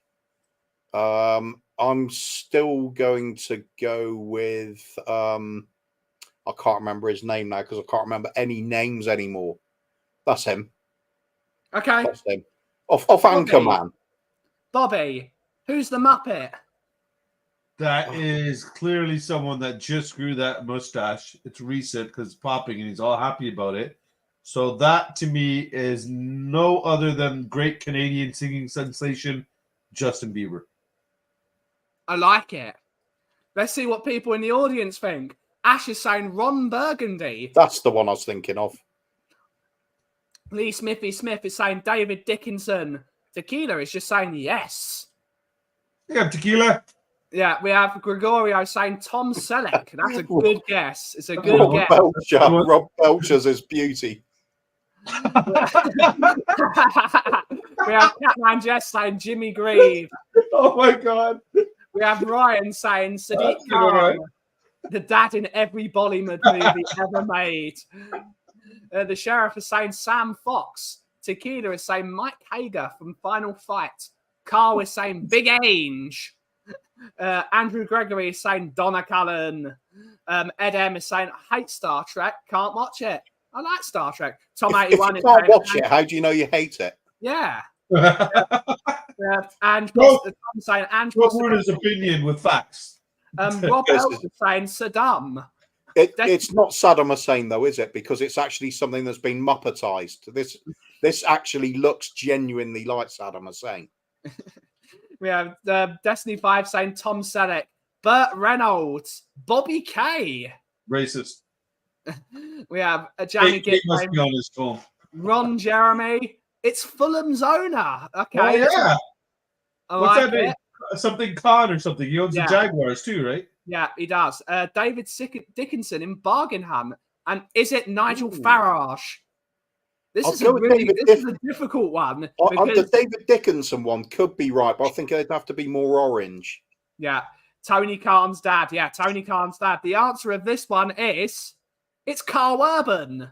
I'm still going to go with I can't remember his name now because I can't remember any names anymore. That's him. Okay. That's him. Off Anchorman. Bobby. Who's the Muppet? That is clearly someone that just grew that mustache. It's recent because it's popping and he's all happy about it. So that to me is no other than great Canadian singing sensation, Justin Bieber. I like it. Let's see what people in the audience think. Ash is saying Ron Burgundy. That's the one I was thinking of. Lee Smithy Smith is saying David Dickinson. Tequila is just saying yes. Yeah, tequila. Yeah, we have Gregorio saying Tom Selleck. That's a good guess. It's a good guess. Rob Belcher's his beauty. We have Catman Jess saying Jimmy Grieve. Oh my God. We have Ryan saying Sadiq Khan, the dad in every Bollywood movie ever made. The sheriff is saying Sam Fox. Tequila is saying Mike Hager from Final Fight. Carl is saying Big Ange. Andrew Gregory is saying Donna Cullen. Ed M is saying I hate Star Trek. Can't watch it. I like Star Trek. Tom 81 if you can't watch it, how do you know you hate it? Yeah. And Well, Tom saying and What his opinion with facts? Rob Ellis is saying Saddam. It's not Saddam Hussein though, is it? Because it's actually something that's been Muppetized. This actually looks genuinely like Saddam Hussein. We have Destiny 5 saying Tom Selleck, Burt Reynolds, Bobby Kay. Racist. We have Jamie He must saying be on his phone. Ron Jeremy. It's Fulham's owner. Okay. Oh, yeah. I What's like that name? it. Something Khan or something. He owns the Jaguars too, right? Yeah, he does. David Dickinson in Bargain Hunt. And is it Nigel Farage? This is a difficult one. The David Dickinson one could be right, but I think it'd have to be more orange. Yeah. Tony Khan's dad. Yeah, Tony Khan's dad. The answer of this one is it's Carl Urban.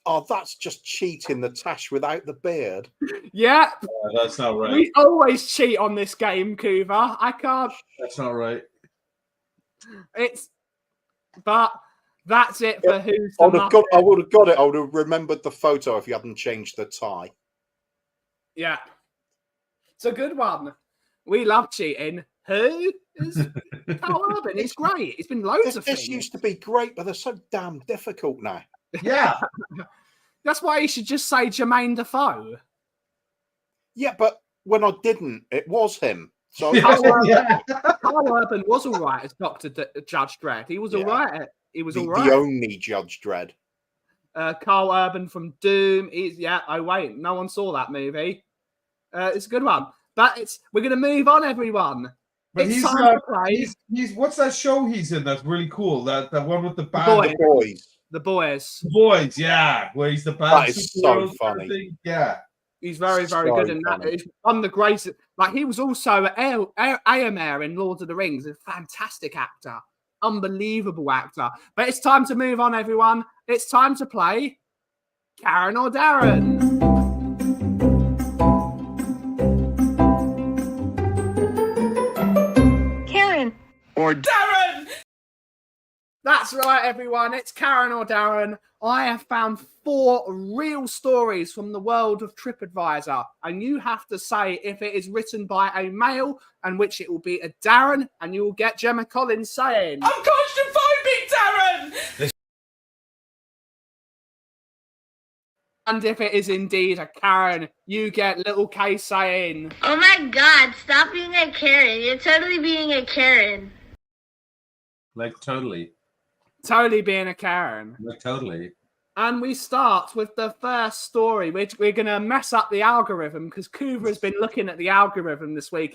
Oh, that's just cheating the Tash without the beard. Yeah. That's not right. We always cheat on this game, Kuva. I can't. That's not right. But that's it for who's I would have got it. I would have remembered the photo if you hadn't changed the tie. Yeah. It's a good one. We love cheating. Who is Carl Urban? It's great. It's been loads of things. This used to be great, but they're so damn difficult now. Yeah. That's why you should just say Jermaine Defoe. Yeah, but when I didn't, it was him. So Carl Urban was all right as Dr. Judge Dredd. He was all right. He was all right. The only Judge Dredd. Carl Urban from Doom. Oh, wait. No one saw that movie. It's a good one. But we're going to move on, everyone. But it's time to play. He's what's that show he's in that's really cool? That one with the band. The Boys. The Boys, yeah. Where he's the band. That is so funny. Yeah. He's very, very good in that. He's one of the greatest. Like, he was also Éomer in Lord of the Rings. A fantastic actor. Unbelievable actor. But it's time to move on, everyone. It's time to play Karen or Darren. Karen. Or Darren! That's right, everyone. It's Karen or Darren. I have found 4 real stories from the world of TripAdvisor, and you have to say if it is written by a male and which it will be a Darren, and you will get Gemma Collins saying, "I'm claustrophobic, Darren!" And if it is indeed a Karen, you get Little K saying, "Oh my God, stop being a Karen. You're totally being a Karen." Like totally. Totally being a Karen. Like totally. And we start with the first story. We're going to mess up the algorithm because Kuva has been looking at the algorithm this week.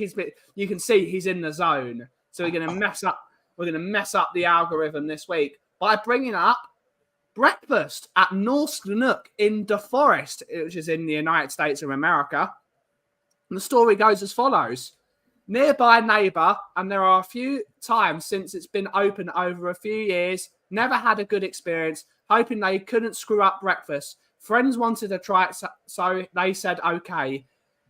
You can see he's in the zone. So we're going to mess up the algorithm this week by bringing up breakfast at Norsk Nook in De Forest, which is in the United States of America. And the story goes as follows. Nearby neighbour, and there are a few times since it's been open over a few years, never had a good experience, hoping they couldn't screw up breakfast. Friends wanted to try it, so they said okay.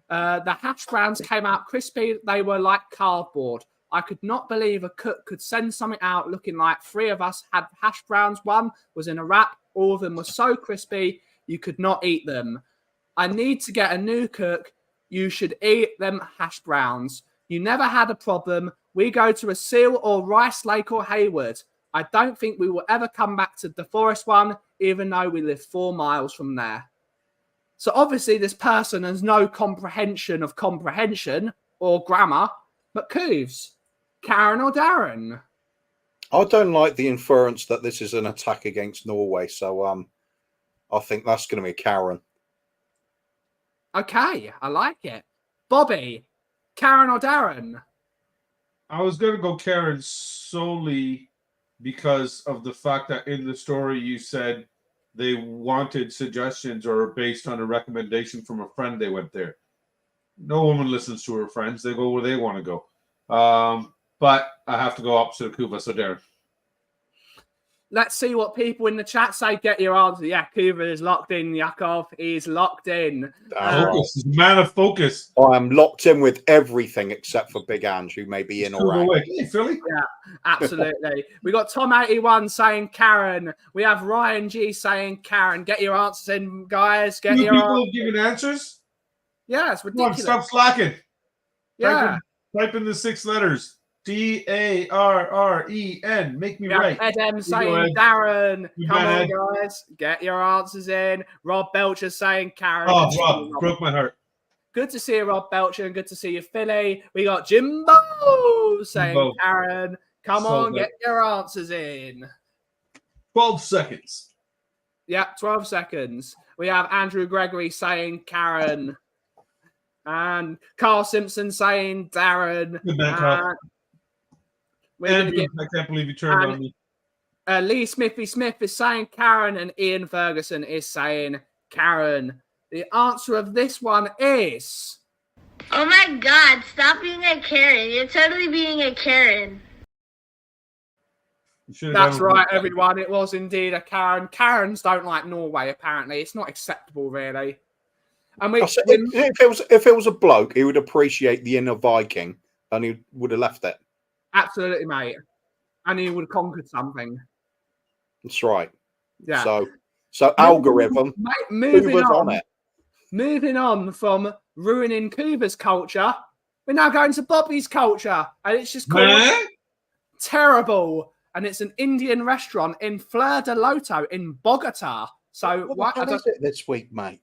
The hash browns came out crispy. They were like cardboard. I could not believe a cook could send something out looking like 3 of us had hash browns. One was in a wrap. All of them were so crispy, you could not eat them. I need to get a new cook. You should eat them hash browns. You never had a problem. We go to a Seal or Rice Lake or Hayward. I don't think we will ever come back to the Forest one, even though we live 4 miles from there. So obviously this person has no comprehension of comprehension or grammar, but Cooves, Karen or Darren? I don't like the inference that this is an attack against Norway, so I think that's going to be Karen. Okay, I like it. Bobby, Karen or Darren? I was going to go Karen solely because of the fact that in the story you said they wanted suggestions or based on a recommendation from a friend they went there. No woman listens to her friends. They go where they want to go. But I have to go opposite of Kuva, so Darren. Let's see what people in the chat say. Get your answer. Yeah, Kuva is locked in. Yakov is locked in. Focus. He's a man of focus. I am locked in with everything except for Big Ange, who may be in or out. Hey, Philly. Yeah, absolutely. We got Tom81 saying Karen. We have Ryan G saying Karen. Get your answers in, guys. Get your people have given answers? Yeah, it's ridiculous. Come on, stop slacking. Yeah. Type in the 6 letters. Darren. Make me right. Edem saying Darren. Come on, guys. Get your answers in. Rob Belcher saying Karen. Oh, Rob. Broke my heart. Good to see you, Rob Belcher, and good to see you, Philly. We got Jimbo saying Karen. Come on, get your answers in. 12 seconds. Yeah, 12 seconds. We have Andrew Gregory saying Karen. And Carl Simpson saying Darren. Good man, Carl. Andrew, I can't believe you turned on me. Lee Smithy Smith is saying Karen, and Ian Ferguson is saying Karen. The answer of this one is... Oh my God, stop being a Karen. You're totally being a Karen. That's right, everyone. It was indeed a Karen. Karens don't like Norway, apparently. It's not acceptable, really. And if it was a bloke, he would appreciate the inner Viking, and he would have left it. Absolutely, mate. And he would have conquered something. That's right. Yeah. So algorithm. Moving on from ruining Kuva's culture, we're now going to Bobby's culture, and it's just called Terrible. And it's an Indian restaurant in Fleur de Loto in Bogota. So what is it this week, mate?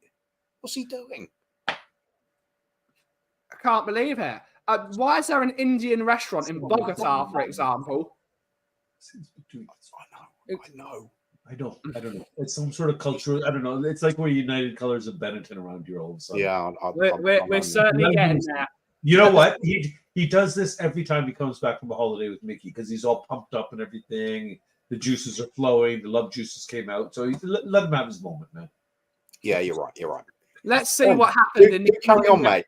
What's he doing? I can't believe it. Why is there an Indian restaurant in Bogota, for example? I know. I don't know. It's some sort of cultural. I don't know. It's like we're United Colors of Benetton around here all of a sudden. Yeah, we're certainly getting there. You know what? He does this every time he comes back from a holiday with Mickey because he's all pumped up and everything. The juices are flowing. The love juices came out. So let him have his moment, man. Yeah, you're right. Let's see what happened in mate.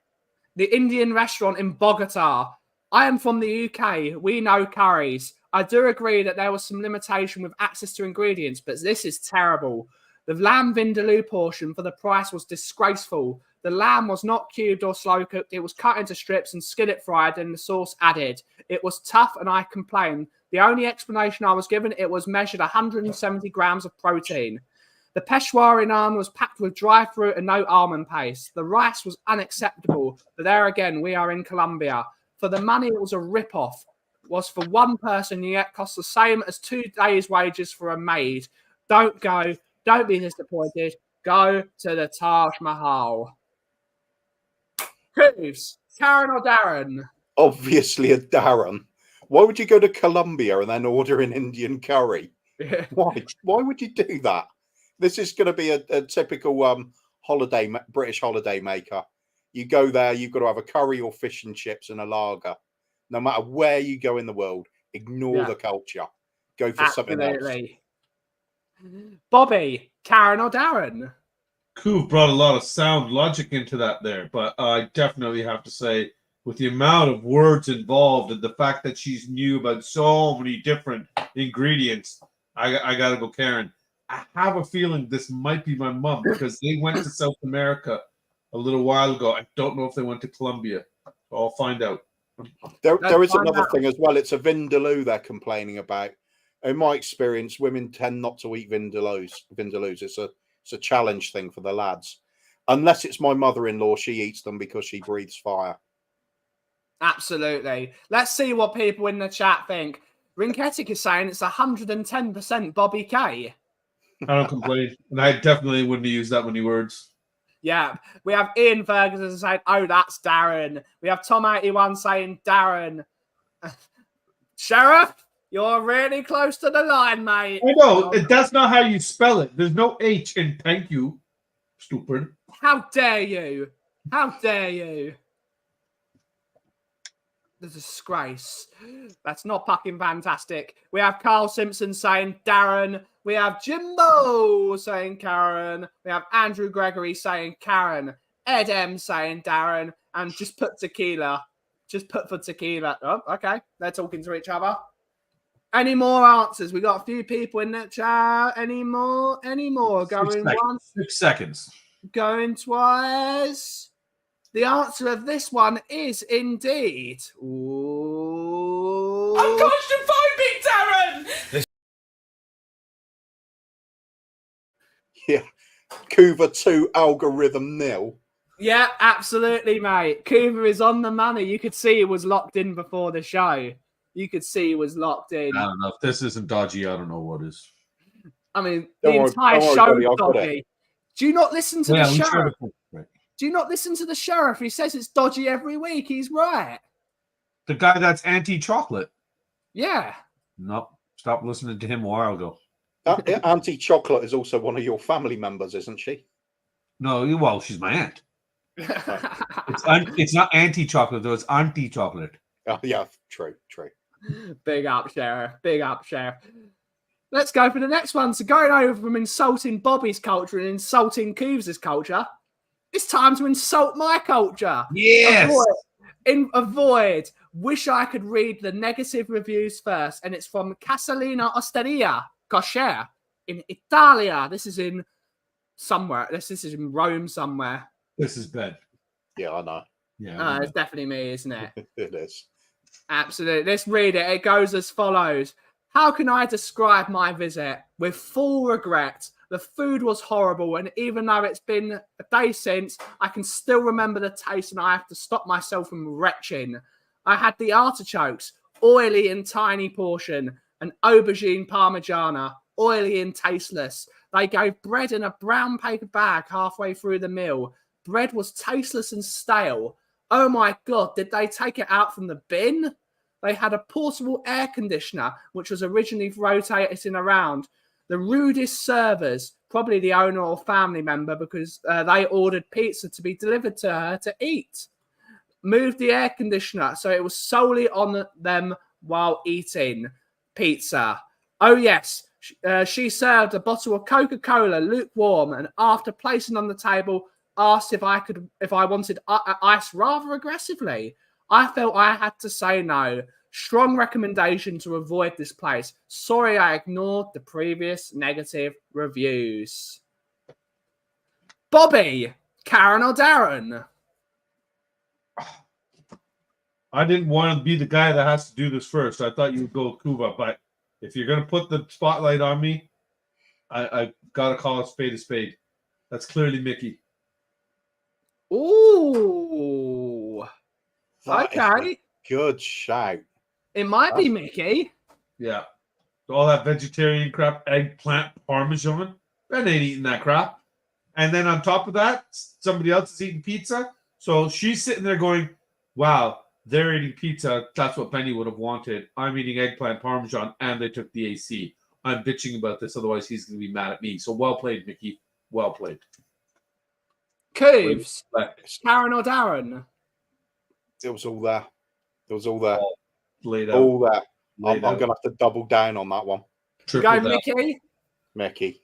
The Indian restaurant in Bogota. I am from the UK. We know curries. I do agree that there was some limitation with access to ingredients, but this is terrible. The lamb vindaloo portion for the price was disgraceful. The lamb was not cubed or slow cooked. It was cut into strips and skillet fried and the sauce added. It was tough and I complained. The only explanation I was given, it was measured 170 grams of protein. The Peshwari naan was packed with dry fruit and no almond paste. The rice was unacceptable. But there again, we are in Colombia. For the money, it was a rip-off. It was for one person, yet cost the same as 2 days' wages for a maid. Don't go. Don't be disappointed. Go to the Taj Mahal. Cooves, Karen or Darren? Obviously a Darren. Why would you go to Colombia and then order an Indian curry? Yeah. Why would you do that? This is going to be a typical British holiday maker. You go there, you've got to have a curry or fish and chips and a lager. No matter where you go in the world, ignore the culture. Go for something else. Bobby, Karen or Darren? Coop brought a lot of sound logic into that there, but I definitely have to say, with the amount of words involved and the fact that she's knew about so many different ingredients, I gotta go Karen. I have a feeling this might be my mom because they went to South America a little while ago. I don't know if they went to Colombia. So I'll find out. There is another thing as well. It's a vindaloo they're complaining about. In my experience, women tend not to eat vindaloos. It's a challenge thing for the lads. Unless it's my mother-in-law, she eats them because she breathes fire. Absolutely. Let's see what people in the chat think. Rinketic is saying it's 110% Bobby K. I don't complain. And I definitely wouldn't use that many words. Yeah. We have Ian Ferguson saying, oh, that's Darren. We have Tom81 saying Darren. Sheriff, you're really close to the line, mate. I know. That's not how you spell it. There's no H in thank you. Stupid. How dare you? How dare you? The disgrace. That's not fucking fantastic. We have Carl Simpson saying Darren. We have Jimbo saying Karen. We have Andrew Gregory saying Karen. Ed M saying Darren. And just put tequila. Just put for tequila. Oh, okay. They're talking to each other. Any more answers? We got a few people in the chat. Any more? Going once. 6 seconds. Going twice. The answer of this one is indeed. Ooh. I'm claustrophobic, Darren! Yeah. Cuva 2 algorithm nil. Yeah, absolutely, mate. Coover is on the money. You could see he was locked in before the show. You could see he was locked in. I don't know. If this isn't dodgy, I don't know what is. I mean, the entire show is dodgy. Do you not listen to the sheriff? Do you not listen to the sheriff? He says it's dodgy every week. He's right. The guy that's anti-chocolate. Yeah. Nope. Stopped listening to him a while ago. Anti-chocolate is also one of your family members, isn't she? No, well, she's my aunt. It's not anti-chocolate, though. It's anti-chocolate. Yeah, true. Big up, Sheriff. Big up, Sheriff. Let's go for the next one. So going over from insulting Bobby's culture and insulting Coovs' culture, it's time to insult my culture. Yes. Avoid. Wish I could read the negative reviews first. And it's from Casalina Osteria Kosher in Italia. This is in somewhere. This is in Rome somewhere. This is bad. Yeah, I know. Yeah. It's definitely me, isn't it? It is. Absolutely. Let's read it. It goes as follows. How can I describe my visit? With full regret, the food was horrible, and even though it's been a day since, I can still remember the taste, and I have to stop myself from retching. I had the artichokes, oily and tiny portion, and aubergine parmigiana, oily and tasteless. They gave bread in a brown paper bag halfway through the meal. Bread was tasteless and stale. Oh my God, did they take it out from the bin? They had a portable air conditioner, which was originally rotating around. The rudest servers, probably the owner or family member, because they ordered pizza to be delivered to her to eat. Moved the air conditioner, so it was solely on them while eating pizza. Oh, yes. She served a bottle of Coca-Cola lukewarm, and after placing on the table, asked if I wanted ice rather aggressively. I felt I had to say no. Strong recommendation to avoid this place. Sorry I ignored the previous negative reviews. Bobby, Karen or Darren? I didn't want to be the guy that has to do this first. I thought you would go Kuba, but if you're going to put the spotlight on me, I got to call a spade. That's clearly Mickey. Ooh. That okay. Good shout. It might be Mickey. Yeah. All that vegetarian crap, eggplant, parmesan. Ben ain't eating that crap. And then on top of that, somebody else is eating pizza. So she's sitting there going, wow, they're eating pizza. That's what Benny would have wanted. I'm eating eggplant, parmesan, and they took the AC. I'm bitching about this. Otherwise, he's going to be mad at me. So well played, Mickey. Well played. Cooves, Karen or Darren? It was all there. Laid out. All that. I'm going to have to double down on that one. Go, Mickey. Mickey.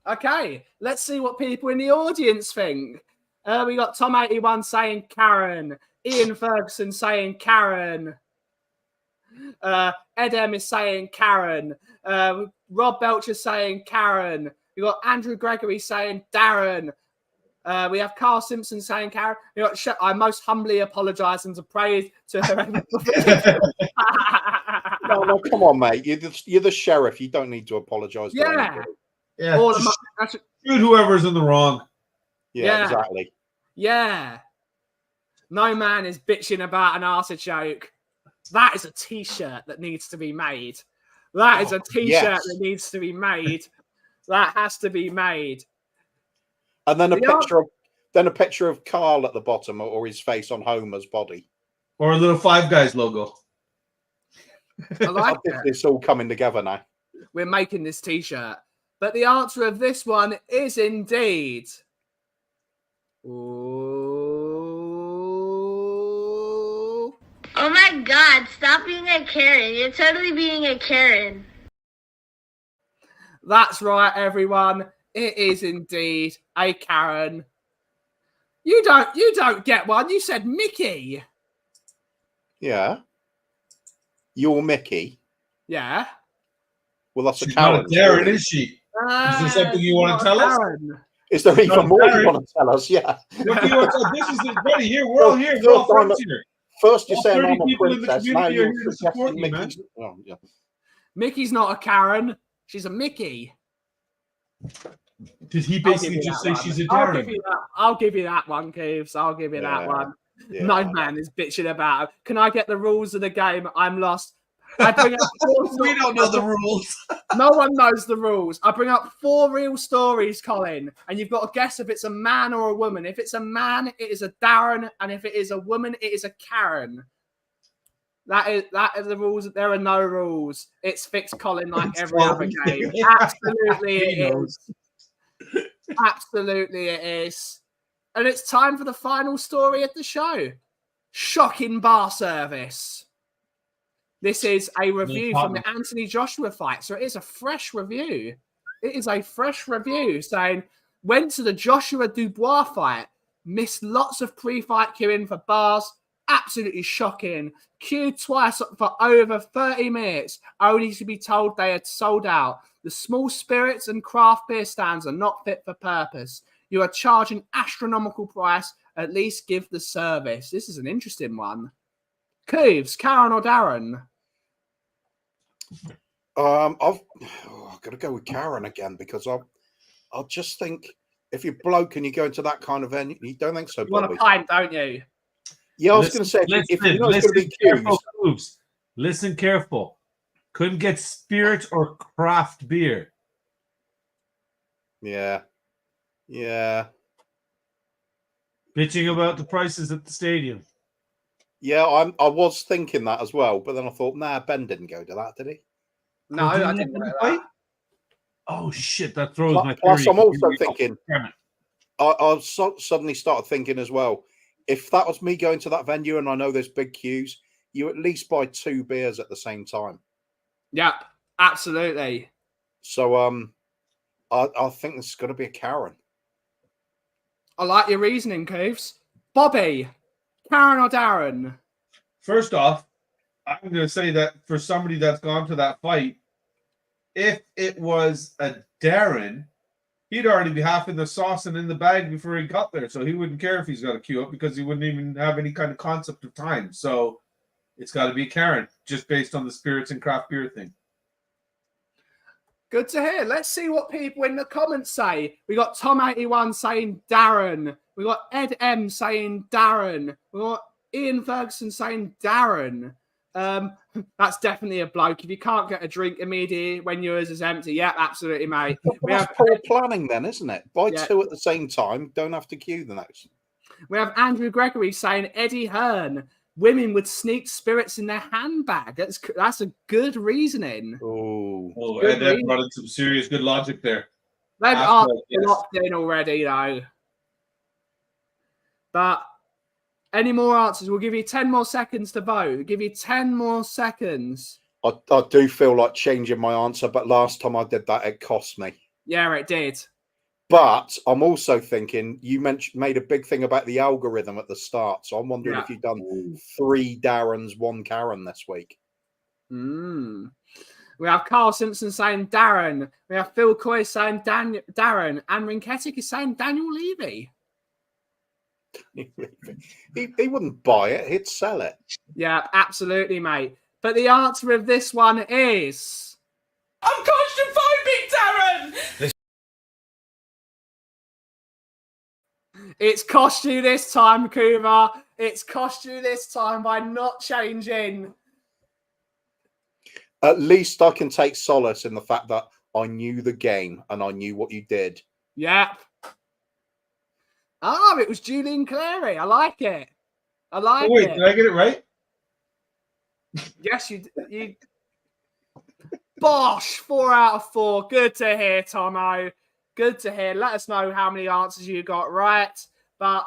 Okay, let's see what people in the audience think. We got Tom81 saying Karen. Ian Ferguson saying Karen. Ed M is saying Karen. Rob Belcher saying Karen. We got Andrew Gregory saying Darren. We have Carl Simpson saying Karen. We got I most humbly apologise and to praise to her. No, come on, mate. You're the sheriff. You don't need to apologise. Yeah. Yeah. All Shoot whoever's in the wrong. Yeah, exactly. Yeah. No man is bitching about an artichoke. That is a t-shirt that needs to be made. That is a t-shirt that needs to be made. That has to be made. And then a picture of Carl at the bottom, or his face on Homer's body, or a little Five Guys logo. I like it. It's all coming together now. We're making this t-shirt. But the answer of this one is indeed. Ooh. Oh my God, stop being a Karen. You're totally being a Karen. That's right, everyone. It is indeed a Karen. You don't get one. You said Mickey. Yeah. You're Mickey. Yeah. Well, that's She's a Karen. not Darren, is she? Is there something you want to tell us? Is there even more you want to tell us? Yeah. What do you want to tell? This is everybody here. We're all here. We're all friends here. First, you're all saying 30 I'm a people in the princess. Now community are you're here to support suggesting you, man. Mickey's. Oh, yeah. Mickey's not a Karen. She's a Mickey. Did he basically just say she's a Darren? I'll give you that one, Cooves. I'll give you that one. Yeah. No man is bitching about it. Can I get the rules of the game? I'm lost. I bring up We don't know the rules. No one knows the rules. I bring up 4 real stories, Colin, and you've got to guess if it's a man or a woman. If it's a man, it is a Darren, and if it is a woman, it is a Karen. That is the rules. There are no rules. It's fixed, Colin, like every other game. Absolutely, it is. Absolutely, it is. And it's time for the final story of the show. Shocking bar service. This is a review from the Anthony Joshua fight. So it is a fresh review. It is a fresh review saying, went to the Joshua Dubois fight, missed lots of pre-fight queuing for bars. Absolutely shocking. Queued twice for over 30 minutes, only to be told they had sold out. The small spirits and craft beer stands are not fit for purpose. You are charging astronomical price. At least give the service. This is an interesting one. Cooves, Karen or Darren? I've got to go with Karen again because I just think if you're bloke and you go into that kind of venue, you don't think so. You want a pint, don't you? Yeah, I was going to say if you know it's going to be queues. Listen careful. Couldn't get spirit or craft beer. Yeah. Bitching about the prices at the stadium. Yeah, I was thinking that as well, but then I thought, nah, Ben didn't go to that, did he? No, I didn't go to that. Oh shit, that throws my theory. Plus, I'm also thinking. I suddenly started thinking as well. If that was me going to that venue and I know there's big queues, you at least buy 2 beers at the same time. Yep, absolutely. So I think this is going to be a Karen. I like your reasoning, Cooves. Bobby, Karen or Darren? First off, I'm going to say that for somebody that's gone to that fight, if it was a Darren, he'd already be half in the sauce and in the bag before he got there. So he wouldn't care if he's got to queue up because he wouldn't even have any kind of concept of time. So it's got to be Karen, just based on the spirits and craft beer thing. Good to hear. Let's see what people in the comments say. We got Tom81 saying Darren. We got Ed M saying Darren. We got Ian Ferguson saying Darren. That's definitely a bloke. If you can't get a drink immediately when yours is empty, yeah, absolutely, mate. That's poor planning then, isn't it? Buy 2 at the same time. Don't have to queue the next. We have Andrew Gregory saying Eddie Hearn. Women would sneak spirits in their handbag. That's a good reasoning. Oh, and they've brought in some serious good logic there. They've locked in already, though. But any more answers? We'll give you 10 more seconds to vote. We'll give you 10 more seconds. I do feel like changing my answer, but last time I did that, it cost me. Yeah, it did. But I'm also thinking you made a big thing about the algorithm at the start, so I'm wondering if you've done 3 Darrens, 1 Karen this week. We have Carl Simpson saying Darren. We have Phil Coy saying Darren, and Rinketic is saying Daniel Levy. He wouldn't buy it; he'd sell it. Yeah, absolutely, mate. But the answer of this one is... I'm claustrophobic, Darren! It's cost you this time, Kuva. It's cost you this time by not changing. At least I can take solace in the fact that I knew the game and I knew what you did. Yep. Oh, it was Julian Clary. I like it. I like it. Did I get it right? Yes, you. Bosh, 4 out of 4. Good to hear, Tomo. Good to hear. Let us know how many answers you got right. But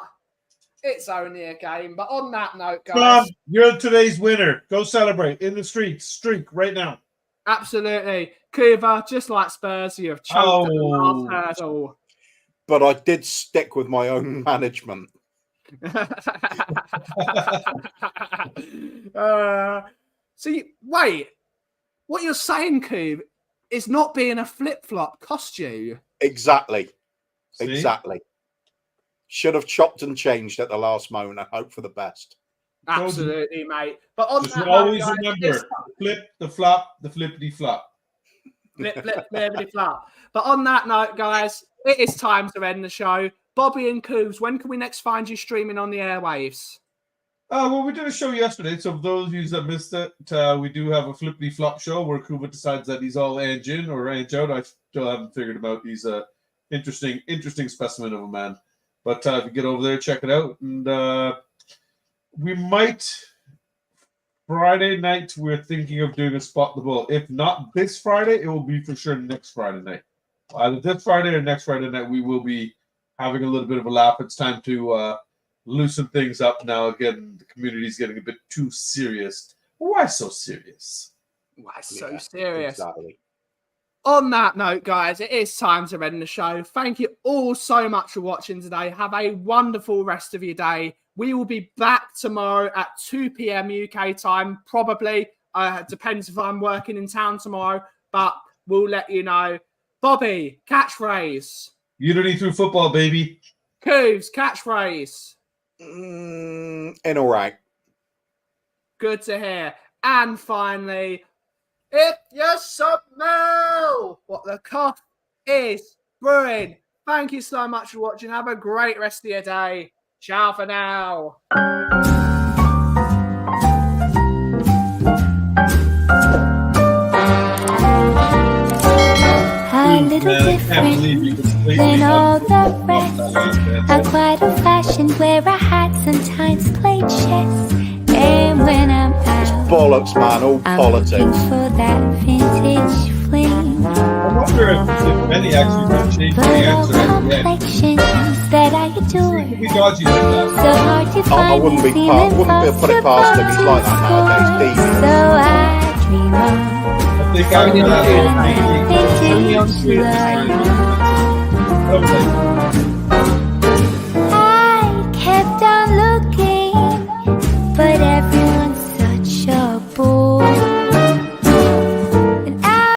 it's only a game. But on that note, guys. Tom, you're today's winner. Go celebrate in the streets. Streak right now. Absolutely. Kuva, just like Spurs, you have choked at the last hurdle. But I did stick with my own management. Wait. What you're saying, Coob, is not being a flip-flop cost you. Exactly. See? Exactly. Should have chopped and changed at the last moment and hope for the best. Absolutely, mate. But on Just that always note, guys, remember, flip the flop, the flippity flop. Flippity flop. But on that note, guys, it is time to end the show. Bobby and Coobs, when can we next find you streaming on the airwaves? Well, we did a show yesterday, so for those of you that missed it, we do have a flippity flop show where Kuba decides that he's all Ange in or Ange out. I still haven't figured him out. He's a interesting specimen of a man. But if you get over there, check it out. And we might, Friday night, we're thinking of doing a Spot the Bull. If not this Friday, it will be for sure next Friday night. Either this Friday or next Friday night, we will be having a little bit of a laugh. It's time to loosen things up now. Again, the community is getting a bit too serious. Why so serious? Why so serious? Exactly. On that note, guys, it is time to end the show. Thank you all so much for watching today. Have a wonderful rest of your day. We will be back tomorrow at 2 p.m. UK time, probably. Depends if I'm working in town tomorrow, but we'll let you know. Bobby, catchphrase. Unity through football, baby. Coos, catchphrase. In all right. Good to hear. And finally, if you smell what the cough is brewing, thank you so much for watching. Have a great rest of your day. Ciao for now. A little different than all the rest. I'm quite old-fashioned where I had sometimes played chess. And when I'm out, Bollocks, man, all I'm politics. looking for that vintage fling. I wonder if Benny actually would change the But all answer at the end. complexions that I adore, It'd be dodgy like that. so hard to I find wouldn't the be feeling put it past him. He's like that nowadays. possible. So I dream of I think I'm Only on gonna Tuesday. vintage Only on Tuesday. love. Okay.